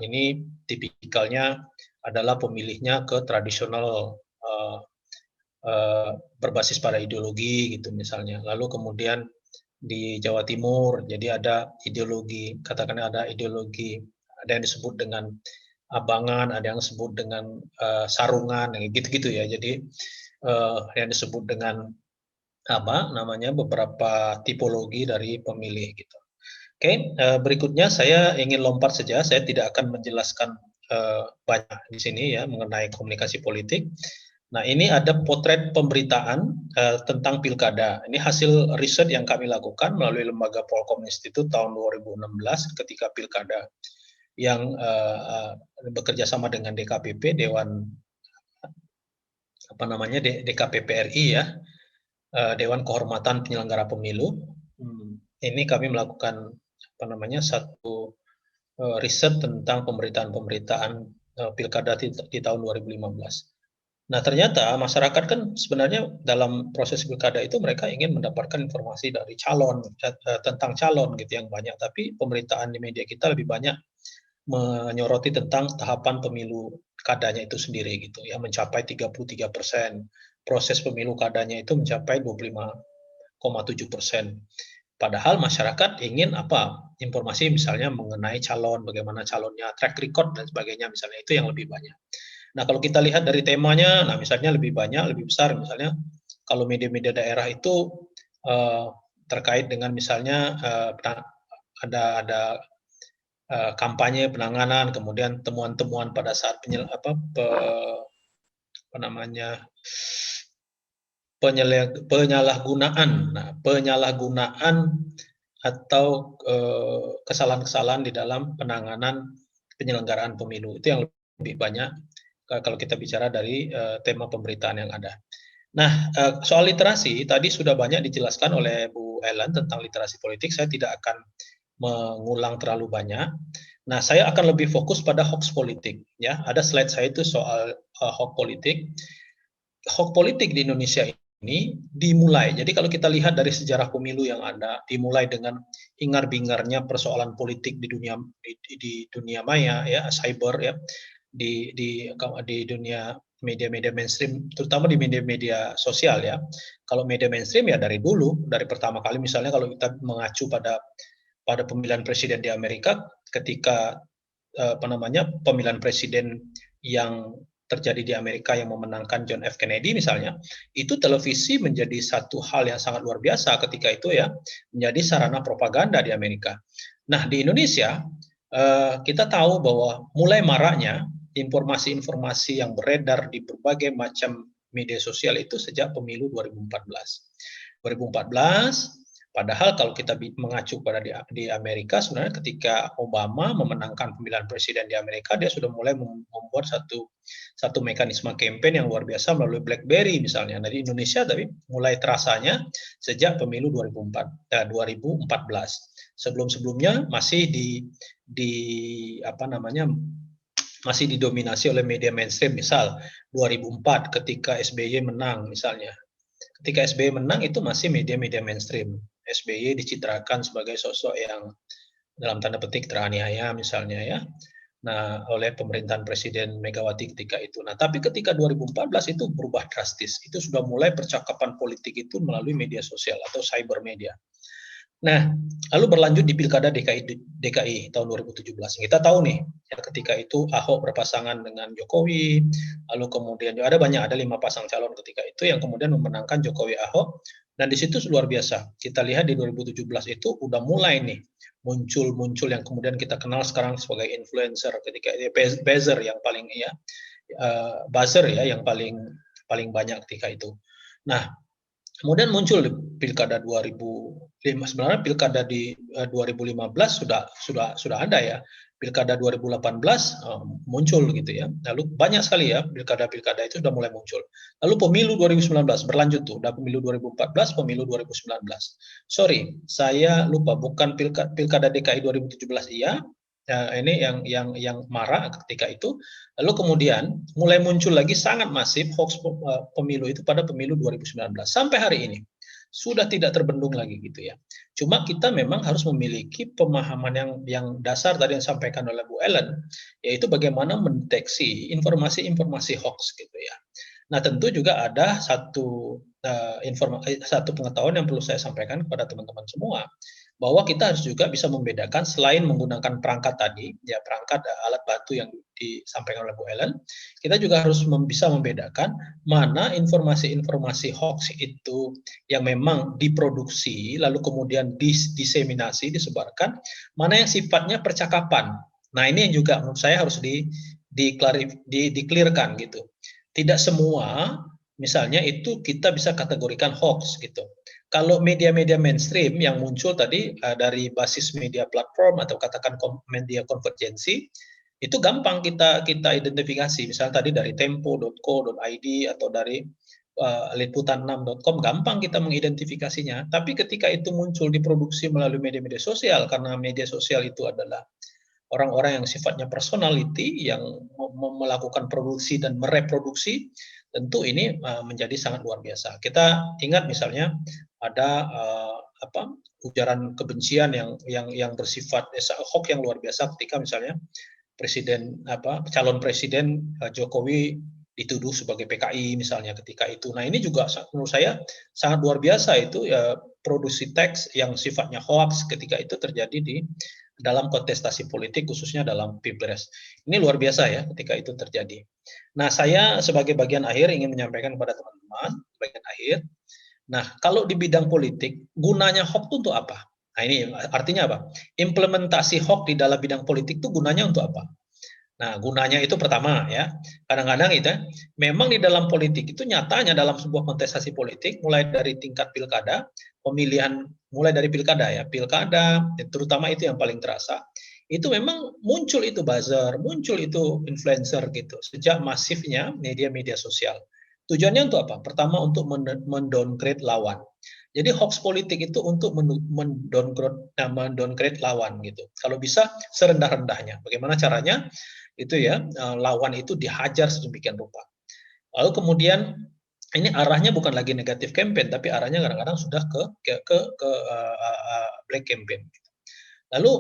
ini tipikalnya adalah pemilihnya ke tradisional berbasis pada ideologi gitu misalnya. Lalu kemudian di Jawa Timur, jadi ada ideologi, katakan ada ideologi, ada yang disebut dengan abangan, ada yang disebut dengan sarungan, gitu-gitu ya. Jadi yang disebut dengan beberapa tipologi dari pemilih gitu. Oke, berikutnya saya ingin lompat saja. Saya tidak akan menjelaskan banyak di sini ya mengenai komunikasi politik. Nah, ini ada potret pemberitaan tentang pilkada. Ini hasil riset yang kami lakukan melalui lembaga Polkom Institute tahun 2016 ketika pilkada yang bekerja sama dengan DKPP, DKPP RI ya, Dewan Kehormatan Penyelenggara Pemilu. Ini kami melakukan satu riset tentang pemberitaan pilkada di tahun 2015. Nah, ternyata masyarakat kan sebenarnya dalam proses pilkada itu mereka ingin mendapatkan informasi dari calon, tentang calon gitu yang banyak, tapi pemberitaan di media kita lebih banyak menyoroti tentang tahapan pemilu kadanya itu sendiri gitu ya, mencapai 33%. Proses pemilu kadanya itu mencapai 25,7%. Padahal masyarakat ingin informasi misalnya mengenai calon, bagaimana calonnya, track record dan sebagainya misalnya, itu yang lebih banyak. Nah, kalau kita lihat dari temanya, nah misalnya lebih banyak, lebih besar misalnya kalau media-media daerah itu terkait dengan misalnya ada kampanye penanganan, kemudian temuan-temuan pada saat penyalahgunaan. Nah, penyalahgunaan atau kesalahan-kesalahan di dalam penanganan penyelenggaraan pemilu itu yang lebih banyak kalau kita bicara dari tema pemberitaan yang ada. Nah, soal literasi tadi sudah banyak dijelaskan oleh Bu Ellen tentang literasi politik. Saya tidak akan mengulang terlalu banyak. Nah, saya akan lebih fokus pada hoax politik. Ya, ada slide saya itu soal hoax politik. Hoax politik di Indonesia ini dimulai. Jadi kalau kita lihat dari sejarah pemilu yang ada, dimulai dengan hingar-bingarnya persoalan politik di dunia maya ya, cyber ya, di dunia media-media mainstream, terutama di media-media sosial ya. Kalau media mainstream ya dari dulu, dari pertama kali misalnya kalau kita mengacu pada pemilihan presiden di Amerika, ketika pemilihan presiden yang terjadi di Amerika yang memenangkan John F. Kennedy misalnya, itu televisi menjadi satu hal yang sangat luar biasa ketika itu ya, menjadi sarana propaganda di Amerika. Nah, di Indonesia kita tahu bahwa mulai maraknya informasi-informasi yang beredar di berbagai macam media sosial itu sejak pemilu 2014. 2014 Padahal kalau kita mengacu pada di Amerika, sebenarnya ketika Obama memenangkan pemilihan presiden di Amerika, dia sudah mulai membuat satu mekanisme campaign yang luar biasa melalui BlackBerry misalnya. Nah, di Indonesia tapi mulai terasanya sejak pemilu 2014. Sebelum-sebelumnya masih masih didominasi oleh media mainstream. Misal 2004 ketika SBY menang misalnya. Ketika SBY menang itu masih media-media mainstream. SBY dicitrakan sebagai sosok yang dalam tanda petik teraniaya misalnya ya. Nah, oleh pemerintahan Presiden Megawati ketika itu. Nah, tapi ketika 2014 itu berubah drastis. Itu sudah mulai percakapan politik itu melalui media sosial atau cyber media. Nah, lalu berlanjut di Pilkada DKI tahun 2017. Kita tahu nih, ya ketika itu Ahok berpasangan dengan Jokowi, lalu kemudian ada 5 pasang calon ketika itu yang kemudian memenangkan Jokowi Ahok, dan di situ luar biasa. Kita lihat di 2017 itu udah mulai nih muncul yang kemudian kita kenal sekarang sebagai influencer ketika itu buzzer yang paling buzzer ya yang paling banyak ketika itu. Nah, kemudian muncul di Pilkada 2005, sebenarnya Pilkada di 2015 sudah ada ya. Pilkada 2018 muncul gitu ya. Lalu banyak sekali ya pilkada-pilkada itu sudah mulai muncul. Lalu pemilu 2019 berlanjut tuh, udah pemilu 2014, pemilu 2019. Sorry, saya lupa, bukan Pilkada DKI 2017 iya. Ini yang marak ketika itu. Lalu kemudian mulai muncul lagi sangat masif hoax pemilu itu pada pemilu 2019 sampai hari ini sudah tidak terbendung lagi gitu ya. Cuma kita memang harus memiliki pemahaman yang dasar tadi yang disampaikan oleh Bu Ellen, yaitu bagaimana mendeteksi informasi-informasi hoax gitu ya. Nah, tentu juga ada satu pengetahuan yang perlu saya sampaikan kepada teman-teman semua, bahwa kita harus juga bisa membedakan selain menggunakan perangkat tadi, ya perangkat alat bantu yang disampaikan oleh Bu Ellen, kita juga harus bisa membedakan mana informasi-informasi hoax itu yang memang diproduksi, lalu kemudian diseminasi, disebarkan, mana yang sifatnya percakapan. Nah, ini yang juga menurut saya harus di-clearkan gitu. Tidak semua misalnya itu kita bisa kategorikan hoax gitu. Kalau media-media mainstream yang muncul tadi dari basis media platform atau katakan media konvergensi, itu gampang kita identifikasi. Misalnya tadi dari tempo.co.id atau dari liputan6.com, gampang kita mengidentifikasinya. Tapi ketika itu muncul diproduksi melalui media-media sosial, karena media sosial itu adalah orang-orang yang sifatnya personality, yang melakukan produksi dan mereproduksi, tentu ini menjadi sangat luar biasa. Kita ingat misalnya ada ujaran kebencian yang bersifat hoax yang luar biasa ketika misalnya calon presiden Jokowi dituduh sebagai PKI misalnya ketika itu. Nah, ini juga menurut saya sangat luar biasa itu ya, produksi teks yang sifatnya hoax ketika itu terjadi di dalam kontestasi politik khususnya dalam Pilpres. Ini luar biasa ya ketika itu terjadi. Nah, saya sebagai bagian akhir ingin menyampaikan kepada teman-teman bagian akhir. Nah, kalau di bidang politik gunanya hoax itu untuk apa? Nah, ini artinya apa? Implementasi hoax di dalam bidang politik itu gunanya untuk apa? Nah, gunanya itu pertama ya, kadang-kadang itu memang di dalam politik itu nyatanya dalam sebuah kontestasi politik mulai dari tingkat pilkada, pemilihan mulai dari pilkada ya, pilkada terutama itu yang paling terasa. Itu memang muncul itu buzzer, muncul itu influencer gitu sejak masifnya media-media sosial. Tujuannya untuk apa? Pertama untuk mendowngrade lawan. Jadi hoax politik itu untuk mendowngrade lawan gitu. Kalau bisa serendah-rendahnya. Bagaimana caranya? Itu ya lawan itu dihajar sedemikian rupa. Lalu kemudian ini arahnya bukan lagi negatif campaign, tapi arahnya kadang-kadang sudah ke black campaign. Lalu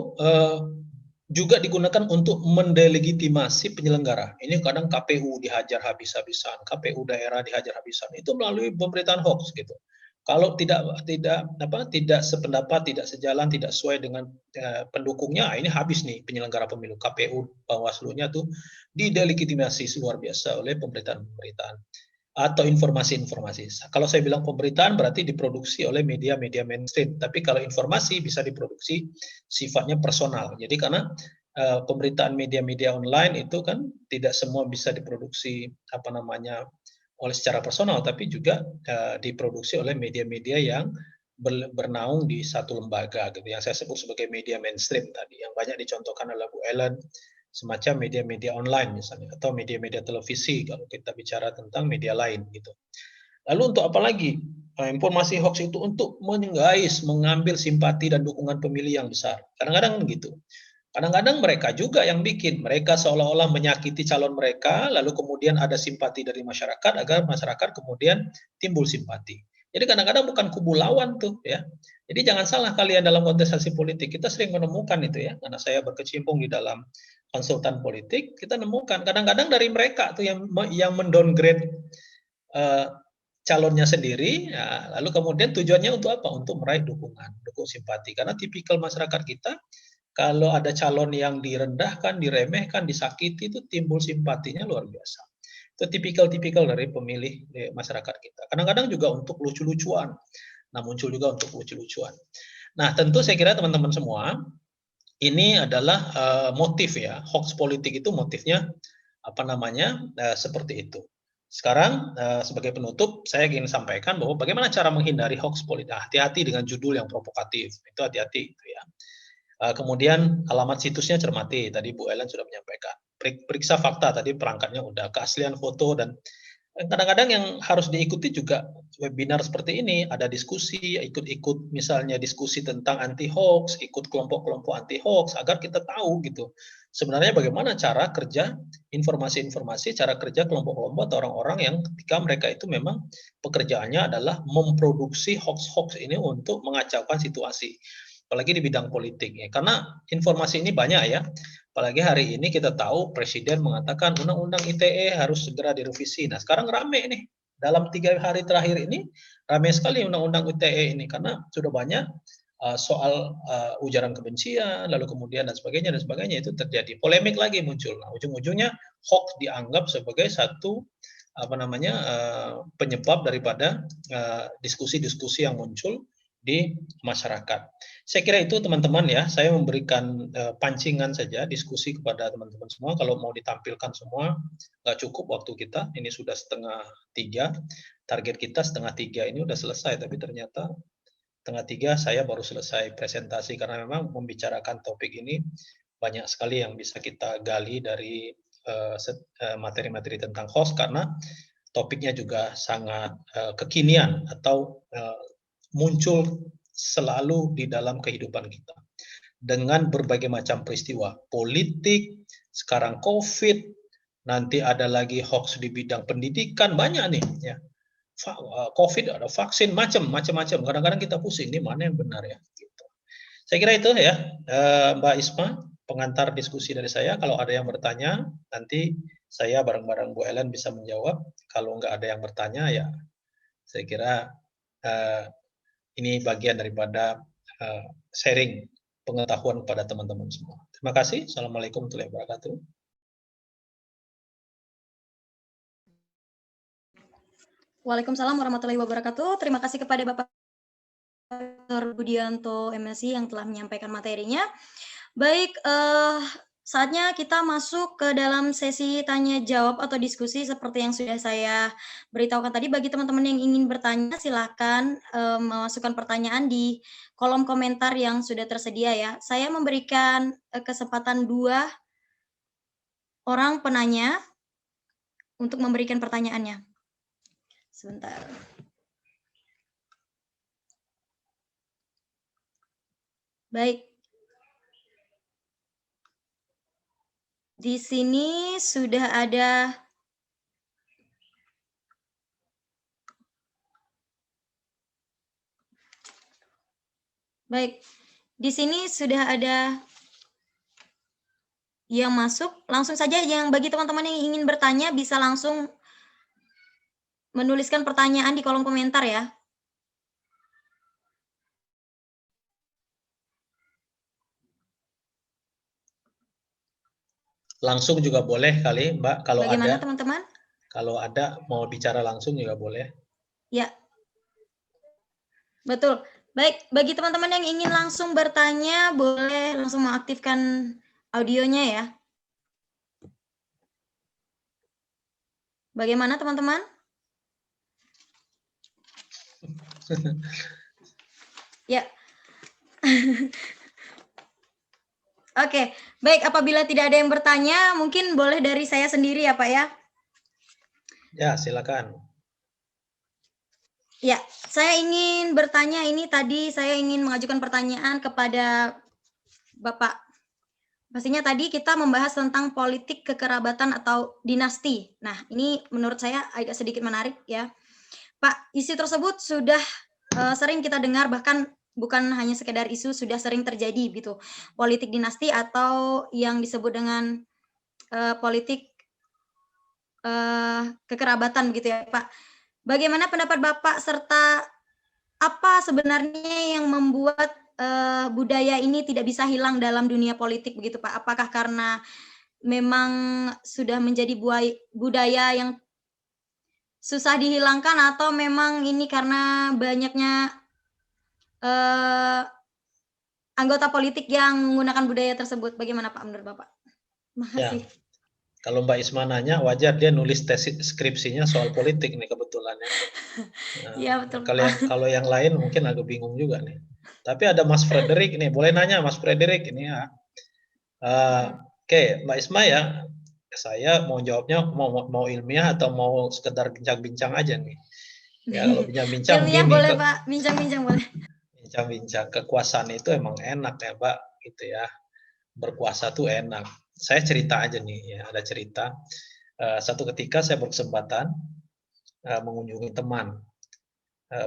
juga digunakan untuk mendelegitimasi penyelenggara. Ini kadang KPU dihajar habis-habisan, KPU daerah dihajar habisan. Itu melalui pemberitaan hoax gitu. Kalau tidak sependapat, tidak sejalan, tidak sesuai dengan pendukungnya, ini habis nih penyelenggara pemilu. KPU, Bawaslu-nya tuh didelegitimasi luar biasa oleh pemberitaan-pemberitaan atau informasi-informasi. Kalau saya bilang pemberitaan berarti diproduksi oleh media-media mainstream, tapi kalau informasi bisa diproduksi sifatnya personal. Jadi karena pemberitaan media-media online itu kan tidak semua bisa diproduksi oleh secara personal, tapi juga diproduksi oleh media-media yang bernaung di satu lembaga gitu, yang saya sebut sebagai media mainstream tadi, yang banyak dicontohkan oleh Bu Ellen, semacam media-media online misalnya, atau media-media televisi kalau kita bicara tentang media lain gitu. Lalu untuk apa lagi? Informasi hoax itu untuk menggais, mengambil simpati dan dukungan pemilih yang besar. Kadang-kadang begitu. Kadang-kadang mereka juga yang bikin, mereka seolah-olah menyakiti calon mereka, lalu kemudian ada simpati dari masyarakat agar masyarakat kemudian timbul simpati. Jadi kadang-kadang bukan kubu lawan tuh ya. Jadi jangan salah kalian dalam kontestasi politik, kita sering menemukan itu ya, karena saya berkecimpung di dalam konsultan politik, kita nemukan kadang-kadang dari mereka tuh yang mendowngrade calonnya sendiri, ya, lalu kemudian tujuannya untuk apa? Untuk meraih dukungan, dukung simpati. Karena tipikal masyarakat kita, kalau ada calon yang direndahkan, diremehkan, disakiti, itu timbul simpatinya luar biasa. Itu tipikal-tipikal dari pemilih masyarakat kita. Kadang-kadang juga untuk lucu-lucuan. Nah, muncul juga untuk lucu-lucuan. Nah, tentu saya kira teman-teman semua, ini adalah motif ya. Hoax politik itu motifnya seperti itu. Sekarang sebagai penutup saya ingin sampaikan bahwa bagaimana cara menghindari hoax politik. Hati-hati dengan judul yang provokatif. Itu hati-hati gitu ya. Kemudian alamat situsnya cermati. Tadi Bu Ellen sudah menyampaikan. Periksa fakta tadi perangkatnya udah, keaslian foto, dan kadang-kadang yang harus diikuti juga webinar seperti ini, ada diskusi, ikut-ikut misalnya diskusi tentang anti hoax, ikut kelompok-kelompok anti hoax agar kita tahu gitu. Sebenarnya bagaimana cara kerja informasi-informasi, cara kerja kelompok-kelompok atau orang-orang yang ketika mereka itu memang pekerjaannya adalah memproduksi hoax-hoax ini untuk mengacaukan situasi. Apalagi di bidang politik ya. Karena informasi ini banyak ya. Apalagi hari ini kita tahu Presiden mengatakan Undang-Undang ITE harus segera direvisi. Nah sekarang rame nih, dalam 3 hari terakhir ini rame sekali Undang-Undang ITE ini karena sudah banyak soal ujaran kebencian, lalu kemudian dan sebagainya itu terjadi. Polemik lagi muncul. Nah, ujung-ujungnya hoax dianggap sebagai satu penyebab daripada diskusi-diskusi yang muncul di masyarakat. Saya kira itu teman-teman ya, saya memberikan pancingan saja diskusi kepada teman-teman semua. Kalau mau ditampilkan semua, nggak cukup waktu kita, ini sudah 2:30, target kita 2:30 ini udah selesai, tapi ternyata 2:30 saya baru selesai presentasi, karena memang membicarakan topik ini banyak sekali yang bisa kita gali dari materi-materi tentang hoax, karena topiknya juga sangat kekinian atau muncul selalu di dalam kehidupan kita dengan berbagai macam peristiwa politik, sekarang COVID, nanti ada lagi hoax di bidang pendidikan, banyak nih ya. COVID ada vaksin, macam-macam. Kadang-kadang kita pusing, ini mana yang benar ya gitu. Saya kira itu ya, Mbak Isma, pengantar diskusi dari saya. Kalau ada yang bertanya, nanti saya bareng-bareng Bu Ellen bisa menjawab. Kalau nggak ada yang bertanya ya saya kira ini bagian daripada sharing pengetahuan kepada teman-teman semua. Terima kasih. Assalamualaikum warahmatullahi wabarakatuh. Waalaikumsalam warahmatullahi wabarakatuh. Terima kasih kepada Bapak Dr. Budianto MSI yang telah menyampaikan materinya. Baik, saatnya kita masuk ke dalam sesi tanya jawab atau diskusi seperti yang sudah saya beritahukan tadi. Bagi teman-teman yang ingin bertanya, silakan memasukkan pertanyaan di kolom komentar yang sudah tersedia ya. Saya memberikan kesempatan 2 orang penanya untuk memberikan pertanyaannya. Sebentar. Baik. Di sini sudah ada Baik, di sini sudah ada yang masuk. Langsung saja, yang bagi teman-teman yang ingin bertanya bisa langsung menuliskan pertanyaan di kolom komentar ya. Langsung juga boleh kali, Mbak, kalau Bagaimana ada. teman-teman? Kalau ada mau bicara langsung juga boleh. Ya, betul. Baik, bagi teman-teman yang ingin langsung bertanya, boleh langsung mengaktifkan audionya ya. Bagaimana teman-teman? Ya. Oke, baik. Apabila tidak ada yang bertanya, mungkin boleh dari saya sendiri ya Pak ya. Ya, silakan. Ya, saya ingin bertanya, ini tadi saya ingin mengajukan pertanyaan kepada Bapak. Pastinya tadi kita membahas tentang politik kekerabatan atau dinasti. Nah, ini menurut saya agak sedikit menarik ya. Pak, isu tersebut sudah sering kita dengar, bahkan bukan hanya sekedar isu, sudah sering terjadi gitu. Politik dinasti atau yang disebut dengan politik kekerabatan begitu ya Pak. Bagaimana pendapat Bapak serta apa sebenarnya yang membuat budaya ini tidak bisa hilang dalam dunia politik begitu Pak? Apakah karena memang sudah menjadi budaya yang susah dihilangkan atau memang ini karena banyaknya anggota politik yang menggunakan budaya tersebut? Bagaimana Pak menurut Bapak? Makasih. Ya. Kalau Mbak Isma nanya, wajar dia nulis tesis skripsinya soal politik nih kebetulan ya. Iya betul Kalau yang lain mungkin agak bingung juga nih. Tapi ada Mas Frederick nih, boleh nanya Mas Frederick ini ya. Oke, Mbak Isma ya, saya mau jawabnya mau ilmiah atau mau sekedar bincang-bincang aja nih. Ya kalau bincang-bincang ilmiah begini, boleh Pak, bincang-bincang boleh. bincang-bincang kekuasaan itu emang enak ya Mbak, gitu ya. Berkuasa tuh enak. Saya cerita aja nih ya, ada cerita. Satu ketika saya berkesempatan mengunjungi teman.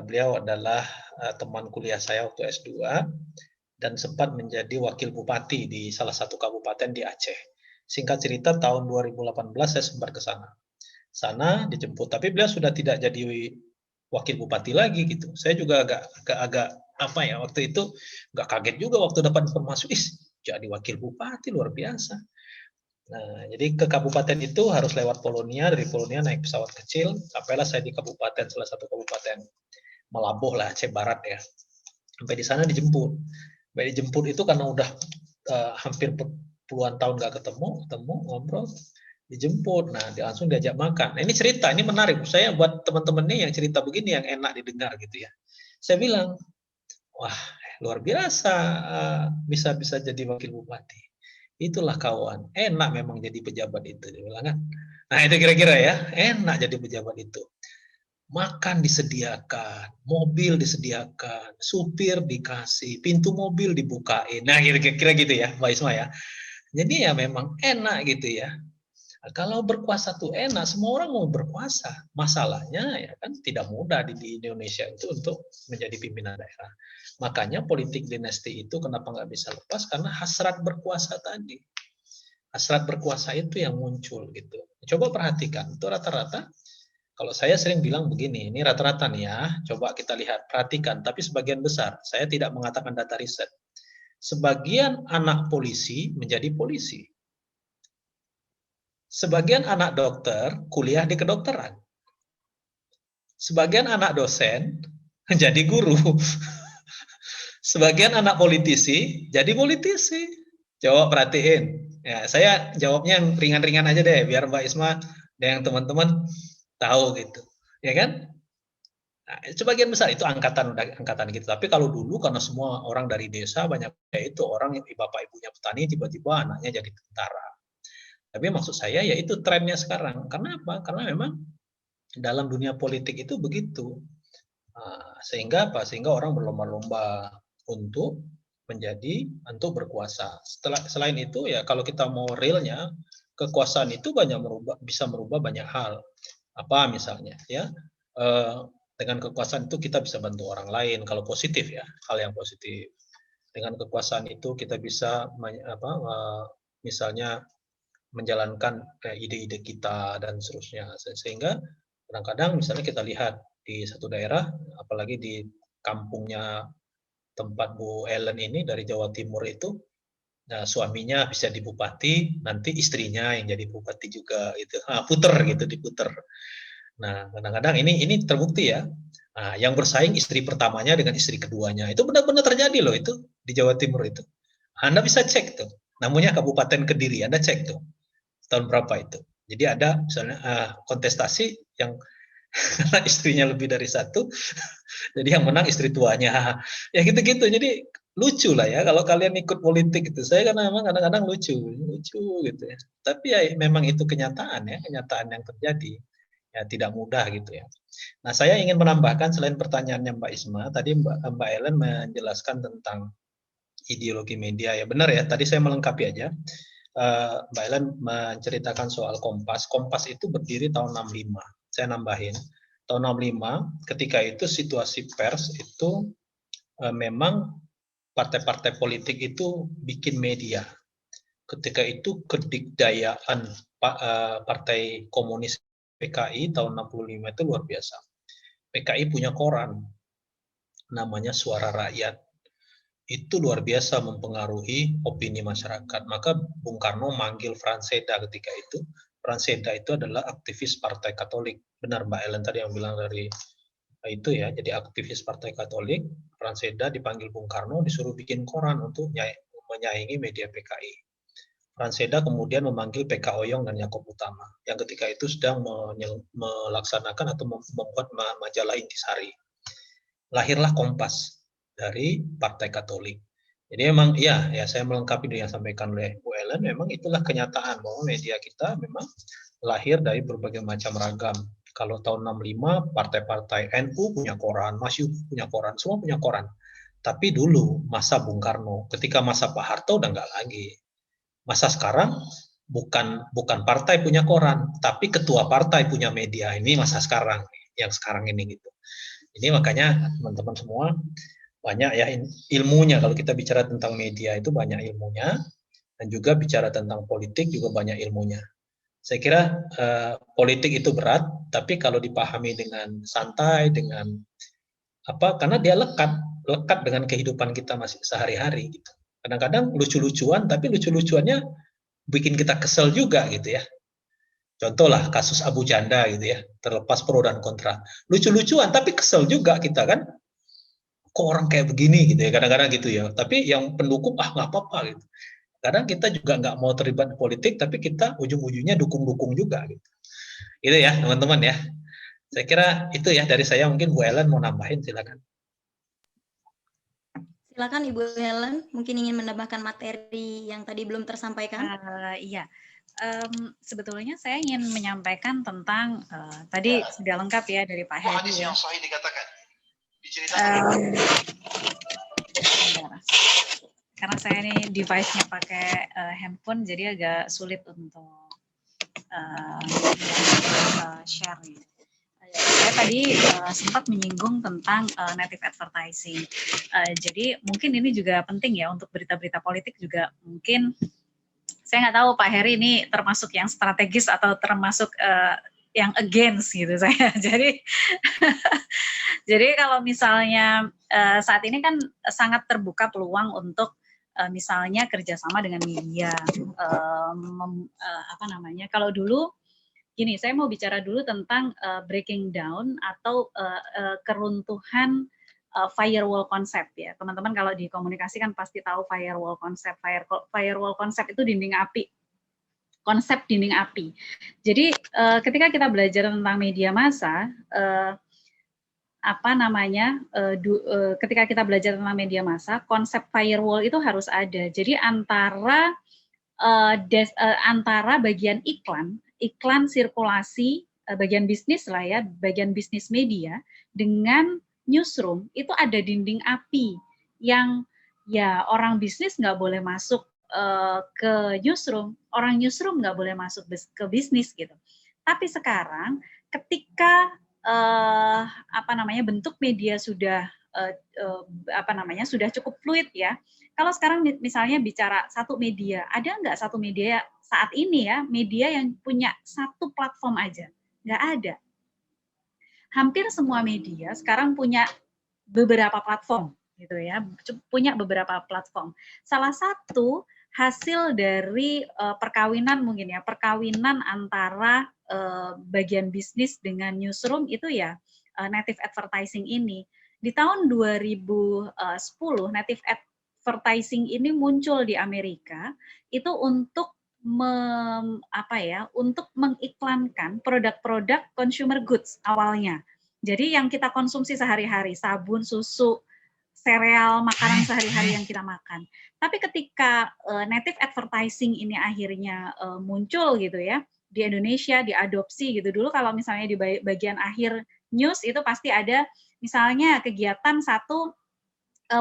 Beliau adalah teman kuliah saya waktu S2 dan sempat menjadi wakil bupati di salah satu kabupaten di Aceh. Singkat cerita tahun 2018 saya sempat ke sana. Sana dijemput, tapi beliau sudah tidak jadi wakil bupati lagi gitu. Saya juga agak apa ya, waktu itu nggak kaget juga waktu dapat informasi, jadi wakil bupati luar biasa. Nah, jadi ke kabupaten itu harus lewat Polonia, dari Polonia naik pesawat kecil, sampailah saya di kabupaten, salah satu kabupaten Melabuh lah, Aceh Barat ya. Sampai di sana dijemput. Sampai dijemput itu karena udah hampir puluhan tahun nggak ketemu, ngobrol, dijemput. Nah, langsung diajak makan. Nah, ini cerita, ini menarik. Saya buat teman-teman nih yang cerita begini yang enak didengar gitu ya. Saya bilang, wah luar biasa bisa jadi wakil bupati. Itulah kawan, enak memang jadi pejabat itu, dia bilang kan. Nah itu kira-kira ya, enak jadi pejabat itu. Makan disediakan, mobil disediakan, supir dikasih, pintu mobil dibukain. Nah kira-kira gitu ya, Mbak Isma ya. Jadi ya memang enak gitu ya. Kalau berkuasa tuh enak, semua orang mau berkuasa. Masalahnya ya kan tidak mudah di Indonesia itu untuk menjadi pimpinan daerah. Makanya politik dinasti itu kenapa nggak bisa lepas? Karena hasrat berkuasa tadi. Hasrat berkuasa itu yang muncul gitu. Coba perhatikan, itu rata-rata. Kalau saya sering bilang begini, ini rata-rata nih ya, coba kita lihat, perhatikan. Tapi sebagian besar, saya tidak mengatakan data riset. Sebagian anak polisi menjadi polisi. Sebagian anak dokter kuliah di kedokteran. Sebagian anak dosen menjadi guru. Sebagian anak politisi jadi politisi. Coba perhatiin. Ya, saya jawabnya yang ringan-ringan aja deh, biar Mbak Isma dan yang teman-teman tahu gitu. Ya kan? Nah, sebagian besar itu angkatan gitu. Tapi kalau dulu karena semua orang dari desa, banyak itu orang yang bapak ibunya petani, tiba-tiba anaknya jadi tentara. Tapi maksud saya ya itu trennya sekarang. Karena apa? Karena memang dalam dunia politik itu begitu. Sehingga apa? Sehingga orang berlomba-lomba untuk untuk berkuasa. Selain itu ya kalau kita mau realnya, kekuasaan itu bisa merubah banyak hal. Apa misalnya ya? Dengan kekuasaan itu kita bisa bantu orang lain kalau positif ya, hal yang positif. Dengan kekuasaan itu kita bisa misalnya menjalankan ide-ide kita dan seterusnya. Sehingga kadang-kadang misalnya kita lihat di satu daerah, apalagi di kampungnya tempat Bu Ellen ini dari Jawa Timur itu, nah, suaminya bisa di bupati, nanti istrinya yang jadi bupati juga gitu. Puter gitu, diputer. Nah, kadang-kadang ini terbukti ya. Nah, yang bersaing istri pertamanya dengan istri keduanya. Itu benar-benar terjadi loh itu di Jawa Timur itu. Anda bisa cek tuh. Namanya Kabupaten Kediri, Anda cek tuh. Tahun berapa itu. Jadi ada misalnya kontestasi yang karena istrinya lebih dari satu, jadi yang menang istri tuanya. Ya gitu-gitu. Jadi lucu lah ya kalau kalian ikut politik itu. Saya kan memang kadang-kadang lucu gitu ya. Tapi ya memang itu kenyataan ya, kenyataan yang terjadi. Ya tidak mudah gitu ya. Nah, saya ingin menambahkan selain pertanyaannya Mbak Isma, tadi Mbak Ellen menjelaskan tentang ideologi media. Ya benar ya, tadi saya melengkapi aja. Mbak Ellen menceritakan soal Kompas. Kompas itu berdiri tahun 65. Saya nambahin. Tahun 65, ketika itu situasi pers itu memang partai-partai politik itu bikin media. Ketika itu kedikdayaan Partai Komunis PKI tahun 65 itu luar biasa. PKI punya koran, namanya Suara Rakyat. Itu luar biasa mempengaruhi opini masyarakat. Maka Bung Karno manggil Franseda ketika itu. Franseda itu adalah aktivis Partai Katolik. Benar Mbak Ellen tadi yang bilang dari itu ya, jadi aktivis Partai Katolik. Franseda dipanggil Bung Karno, disuruh bikin koran untuk menyaingi media PKI. Franseda kemudian memanggil PK Oyong dan Yakob Utama, yang ketika itu sedang melaksanakan atau membuat majalah Intisari. Lahirlah Kompas dari Partai Katolik. Jadi memang ya saya melengkapi dengan yang disampaikan oleh Bu Ellen, memang itulah kenyataan bahwa media kita memang lahir dari berbagai macam ragam. Kalau tahun 65 partai-partai NU punya koran, Masyumi punya koran, semua punya koran. Tapi dulu masa Bung Karno, ketika masa Pak Harto udah nggak lagi. Masa sekarang bukan partai punya koran, tapi ketua partai punya media. Ini masa sekarang, yang sekarang ini gitu. Ini makanya teman-teman semua banyak ya ilmunya. Kalau kita bicara tentang media itu banyak ilmunya, dan juga bicara tentang politik juga banyak ilmunya. Saya kira politik itu berat, tapi kalau dipahami dengan santai, dengan karena dia lekat dengan kehidupan kita masih sehari-hari gitu. Kadang-kadang lucu-lucuan, tapi lucu-lucuannya bikin kita kesel juga gitu ya. Contohlah kasus Abu Janda gitu ya, terlepas pro dan kontra. Lucu-lucuan tapi kesel juga kita kan. Kok orang kayak begini gitu ya, kadang-kadang gitu ya. Tapi yang pendukung nggak apa-apa gitu. Kadang kita juga nggak mau terlibat politik, tapi kita ujung-ujungnya dukung-dukung juga gitu. Itu ya teman-teman ya. Saya kira itu ya dari saya, mungkin Bu Ellen mau nambahin, silakan. Silakan Ibu Helen, mungkin ingin menambahkan materi yang tadi belum tersampaikan. Iya, sebetulnya saya ingin menyampaikan tentang tadi sudah lengkap ya dari Pak Hedi. Hadis yang sahih dikatakan. Karena saya ini device-nya pakai handphone, jadi agak sulit untuk share. Saya tadi sempat menyinggung tentang native advertising. Jadi mungkin ini juga penting ya untuk berita-berita politik juga. Mungkin saya nggak tahu Pak Heri ini termasuk yang strategis atau termasuk yang against gitu saya. Jadi kalau misalnya saat ini kan sangat terbuka peluang untuk misalnya kerjasama dengan media. Kalau dulu gini, saya mau bicara dulu tentang breaking down atau keruntuhan firewall concept ya. Teman-teman kalau di komunikasi kan pasti tahu firewall concept. Firewall concept itu dinding api. Konsep dinding api. Jadi ketika kita belajar tentang media massa, ketika kita belajar tentang media massa, konsep firewall itu harus ada. Jadi antara bagian iklan sirkulasi, bagian bisnis lah ya, bagian bisnis media dengan newsroom itu ada dinding api yang ya orang bisnis nggak boleh masuk ke newsroom, orang newsroom nggak boleh masuk ke bisnis gitu. Tapi sekarang ketika bentuk media sudah sudah cukup fluid ya. Kalau sekarang misalnya bicara satu media, ada nggak satu media saat ini ya, media yang punya satu platform aja? Nggak ada. Hampir semua media sekarang punya beberapa platform, gitu ya, punya beberapa platform. Salah satu hasil dari perkawinan mungkin ya, perkawinan antara bagian bisnis dengan newsroom itu ya native advertising ini. Di tahun 2010 native advertising ini muncul di Amerika itu untuk untuk mengiklankan produk-produk consumer goods awalnya. Jadi yang kita konsumsi sehari-hari, sabun, susu, sereal, makanan sehari-hari yang kita makan. Tapi ketika native advertising ini akhirnya muncul gitu ya, di Indonesia diadopsi gitu. Dulu kalau misalnya di bagian akhir news itu pasti ada misalnya kegiatan satu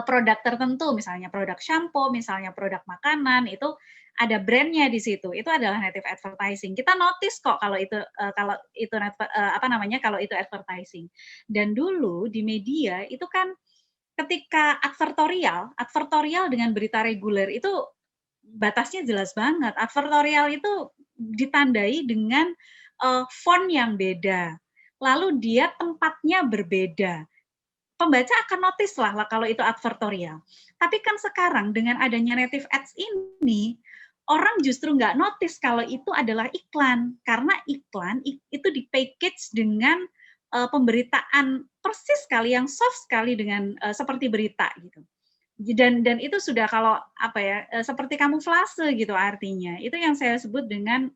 produk tertentu, misalnya produk shampoo, misalnya produk makanan, itu ada brandnya di situ. Itu adalah native advertising. Kita notice kok kalau itu kalau itu advertising. Dan dulu di media itu kan ketika advertorial dengan berita reguler itu batasnya jelas banget. Advertorial itu ditandai dengan font yang beda. Lalu dia tempatnya berbeda. Pembaca akan notice lah kalau itu advertorial. Tapi kan sekarang dengan adanya native ads ini, orang justru nggak notice kalau itu adalah iklan. Karena iklan itu di-package dengan pemberitaan persis sekali, yang soft sekali dengan seperti berita gitu. Dan itu sudah kalau seperti kamuflase gitu artinya. Itu yang saya sebut dengan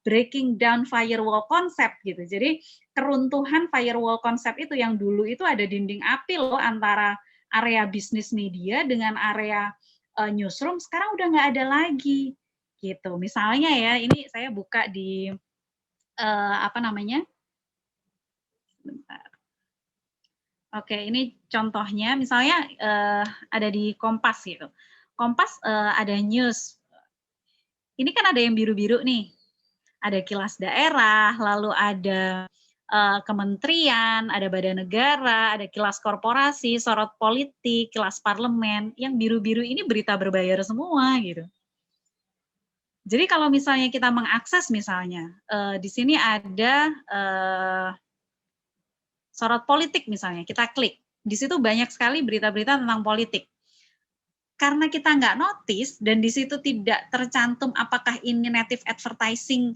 breaking down firewall concept gitu. Jadi keruntuhan firewall concept itu yang dulu itu ada dinding api loh antara area bisnis media dengan area newsroom, sekarang udah nggak ada lagi gitu. Misalnya ya, ini saya buka di Bentar. Oke, ini contohnya misalnya ada di Kompas gitu. Kompas ada news. Ini kan ada yang biru-biru nih. Ada kilas daerah, lalu ada kementerian, ada badan negara, ada kilas korporasi, sorot politik, kilas parlemen. Yang biru-biru ini berita berbayar semua gitu. Jadi kalau misalnya kita mengakses misalnya, di sini ada sorot politik misalnya, kita klik. Di situ banyak sekali berita-berita tentang politik. Karena kita nggak notice dan di situ tidak tercantum apakah ini native advertising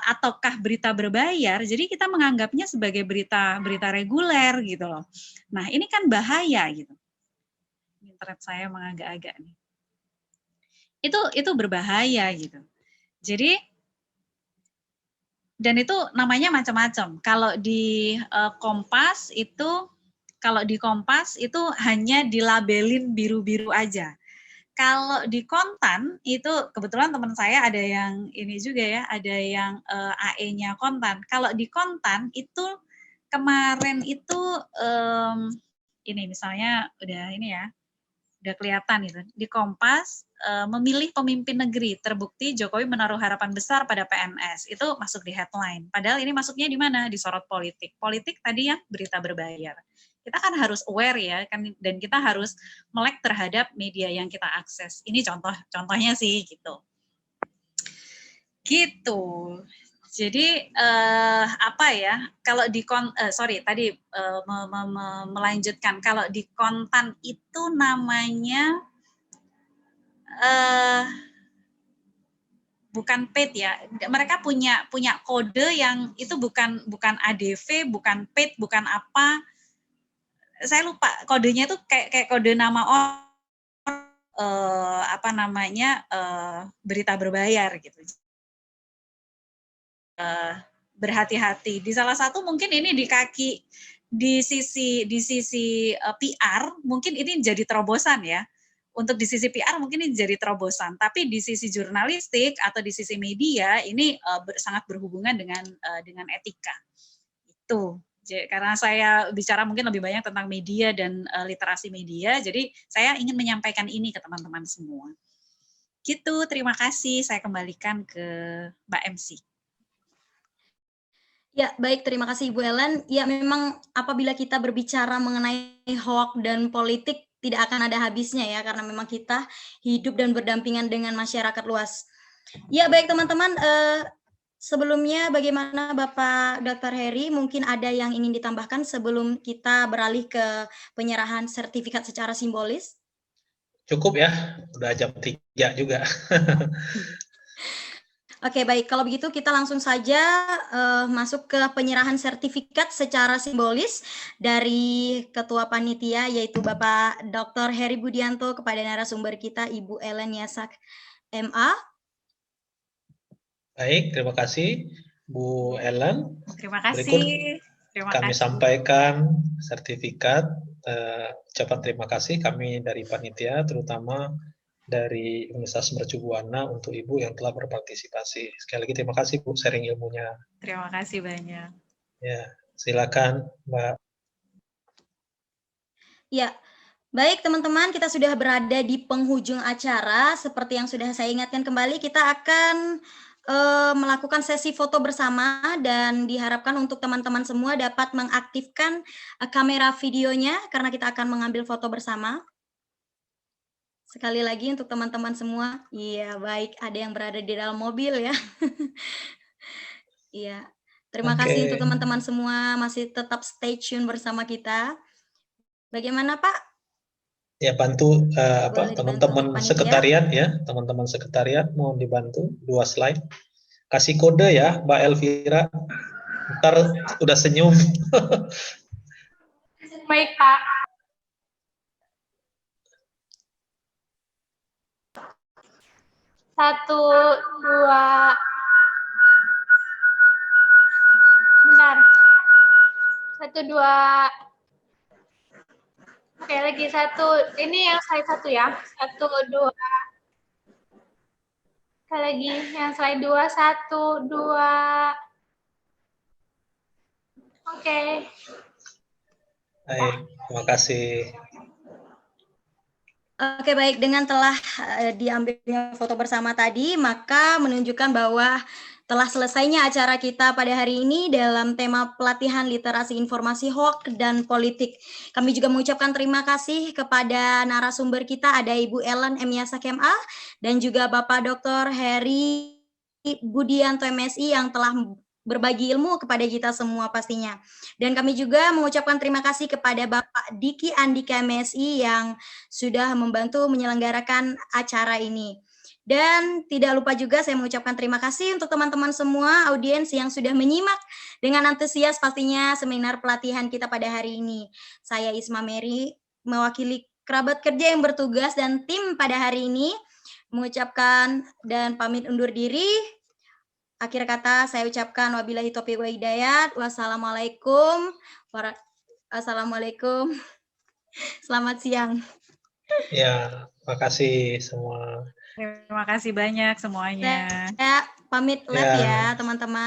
ataukah berita berbayar, jadi kita menganggapnya sebagai berita reguler gitu loh. Nah ini kan bahaya gitu. Internet saya mengagak-agak nih. Itu berbahaya gitu. Jadi dan itu namanya macam-macam. Kalau di Kompas itu hanya dilabelin biru-biru aja. Kalau di Kontan itu kebetulan teman saya ada yang ini juga ya, ada yang AE-nya Kontan. Kalau di Kontan itu kemarin itu ini misalnya udah kelihatan itu di Kompas memilih pemimpin negeri, terbukti Jokowi menaruh harapan besar pada PNS, itu masuk di headline. Padahal ini masuknya di mana? Di sorot politik. Politik tadi yang berita berbayar. Kita kan harus aware ya, kan, dan kita harus melek terhadap media yang kita akses. Ini contohnya sih gitu. Gitu. Jadi kalau di melanjutkan, kalau di Kontan itu namanya bukan paid ya. Mereka punya kode yang itu bukan ADV, bukan paid, bukan apa. Saya lupa kodenya itu kayak kode nama berita berbayar gitu. Berhati-hati. Di salah satu mungkin ini di sisi PR mungkin ini jadi terobosan ya. Untuk di sisi PR mungkin ini jadi terobosan, tapi di sisi jurnalistik atau di sisi media ini sangat berhubungan dengan etika. Itu. Karena saya bicara mungkin lebih banyak tentang media dan literasi media, jadi saya ingin menyampaikan ini ke teman-teman semua. Gitu, terima kasih. Saya kembalikan ke Mbak MC. Ya, baik, terima kasih Ibu Ellen. Ya, memang apabila kita berbicara mengenai hoak dan politik tidak akan ada habisnya ya, karena memang kita hidup dan berdampingan dengan masyarakat luas. Ya, baik teman-teman, sebelumnya bagaimana Bapak Dr. Heri, mungkin ada yang ingin ditambahkan sebelum kita beralih ke penyerahan sertifikat secara simbolis? Cukup ya, udah jam 3 juga. Oke, baik. Kalau begitu kita langsung saja masuk ke penyerahan sertifikat secara simbolis dari Ketua Panitia, yaitu Bapak Dr. Heri Budianto kepada narasumber kita, Ibu Ellen Yasak, MA. Baik, terima kasih Bu Ellen. Terima Berikut kasih. Terima kami kasih. sampaikan sertifikat ucapan terima kasih kami dari panitia, terutama dari Universitas Mercu Buana untuk Ibu yang telah berpartisipasi. Sekali lagi terima kasih Bu sharing ilmunya. Terima kasih banyak. Ya, silakan Mbak. Ya, baik teman-teman, kita sudah berada di penghujung acara. Seperti yang sudah saya ingatkan kembali, kita akan melakukan sesi foto bersama dan diharapkan untuk teman-teman semua dapat mengaktifkan kamera videonya karena kita akan mengambil foto bersama. Sekali lagi untuk teman-teman semua, iya baik, ada yang berada di dalam mobil ya. Iya, terima kasih untuk teman-teman semua masih tetap stay tune bersama kita. Bagaimana Pak? Ya, bantu Boleh dibantu teman-teman untuk panitia? sekretariat ya, teman-teman sekretariat mohon dibantu 2 slide. Kasih kode ya Mbak Elvira. Ntar udah senyum. Baik, Pak. Satu, dua. Bentar. Satu, dua. Oke, lagi satu. Ini yang slide 1 ya. 1, 2. Sekali lagi yang slide 2. 1, 2. Oke. Baik, terima kasih. Oke, baik. Dengan telah diambilnya foto bersama tadi, maka menunjukkan bahwa telah selesainya acara kita pada hari ini dalam tema pelatihan literasi informasi hoax dan politik. Kami juga mengucapkan terima kasih kepada narasumber kita, ada Ibu Ellen M. Yasak MA, dan juga Bapak Dr. Heri Budianto MSI yang telah berbagi ilmu kepada kita semua pastinya. Dan kami juga mengucapkan terima kasih kepada Bapak Diki Andika MSI yang sudah membantu menyelenggarakan acara ini. Dan tidak lupa juga saya mengucapkan terima kasih untuk teman-teman semua audiens yang sudah menyimak dengan antusias pastinya seminar pelatihan kita pada hari ini. Saya Isma Mary, mewakili kerabat kerja yang bertugas dan tim pada hari ini, mengucapkan dan pamit undur diri. Akhir kata saya ucapkan wabillahi taufiq wa hidayat. Wassalamualaikum. Assalamualaikum. Selamat siang. Ya, terima kasih semua. Terima kasih banyak semuanya. Saya pamit live ya, teman-teman.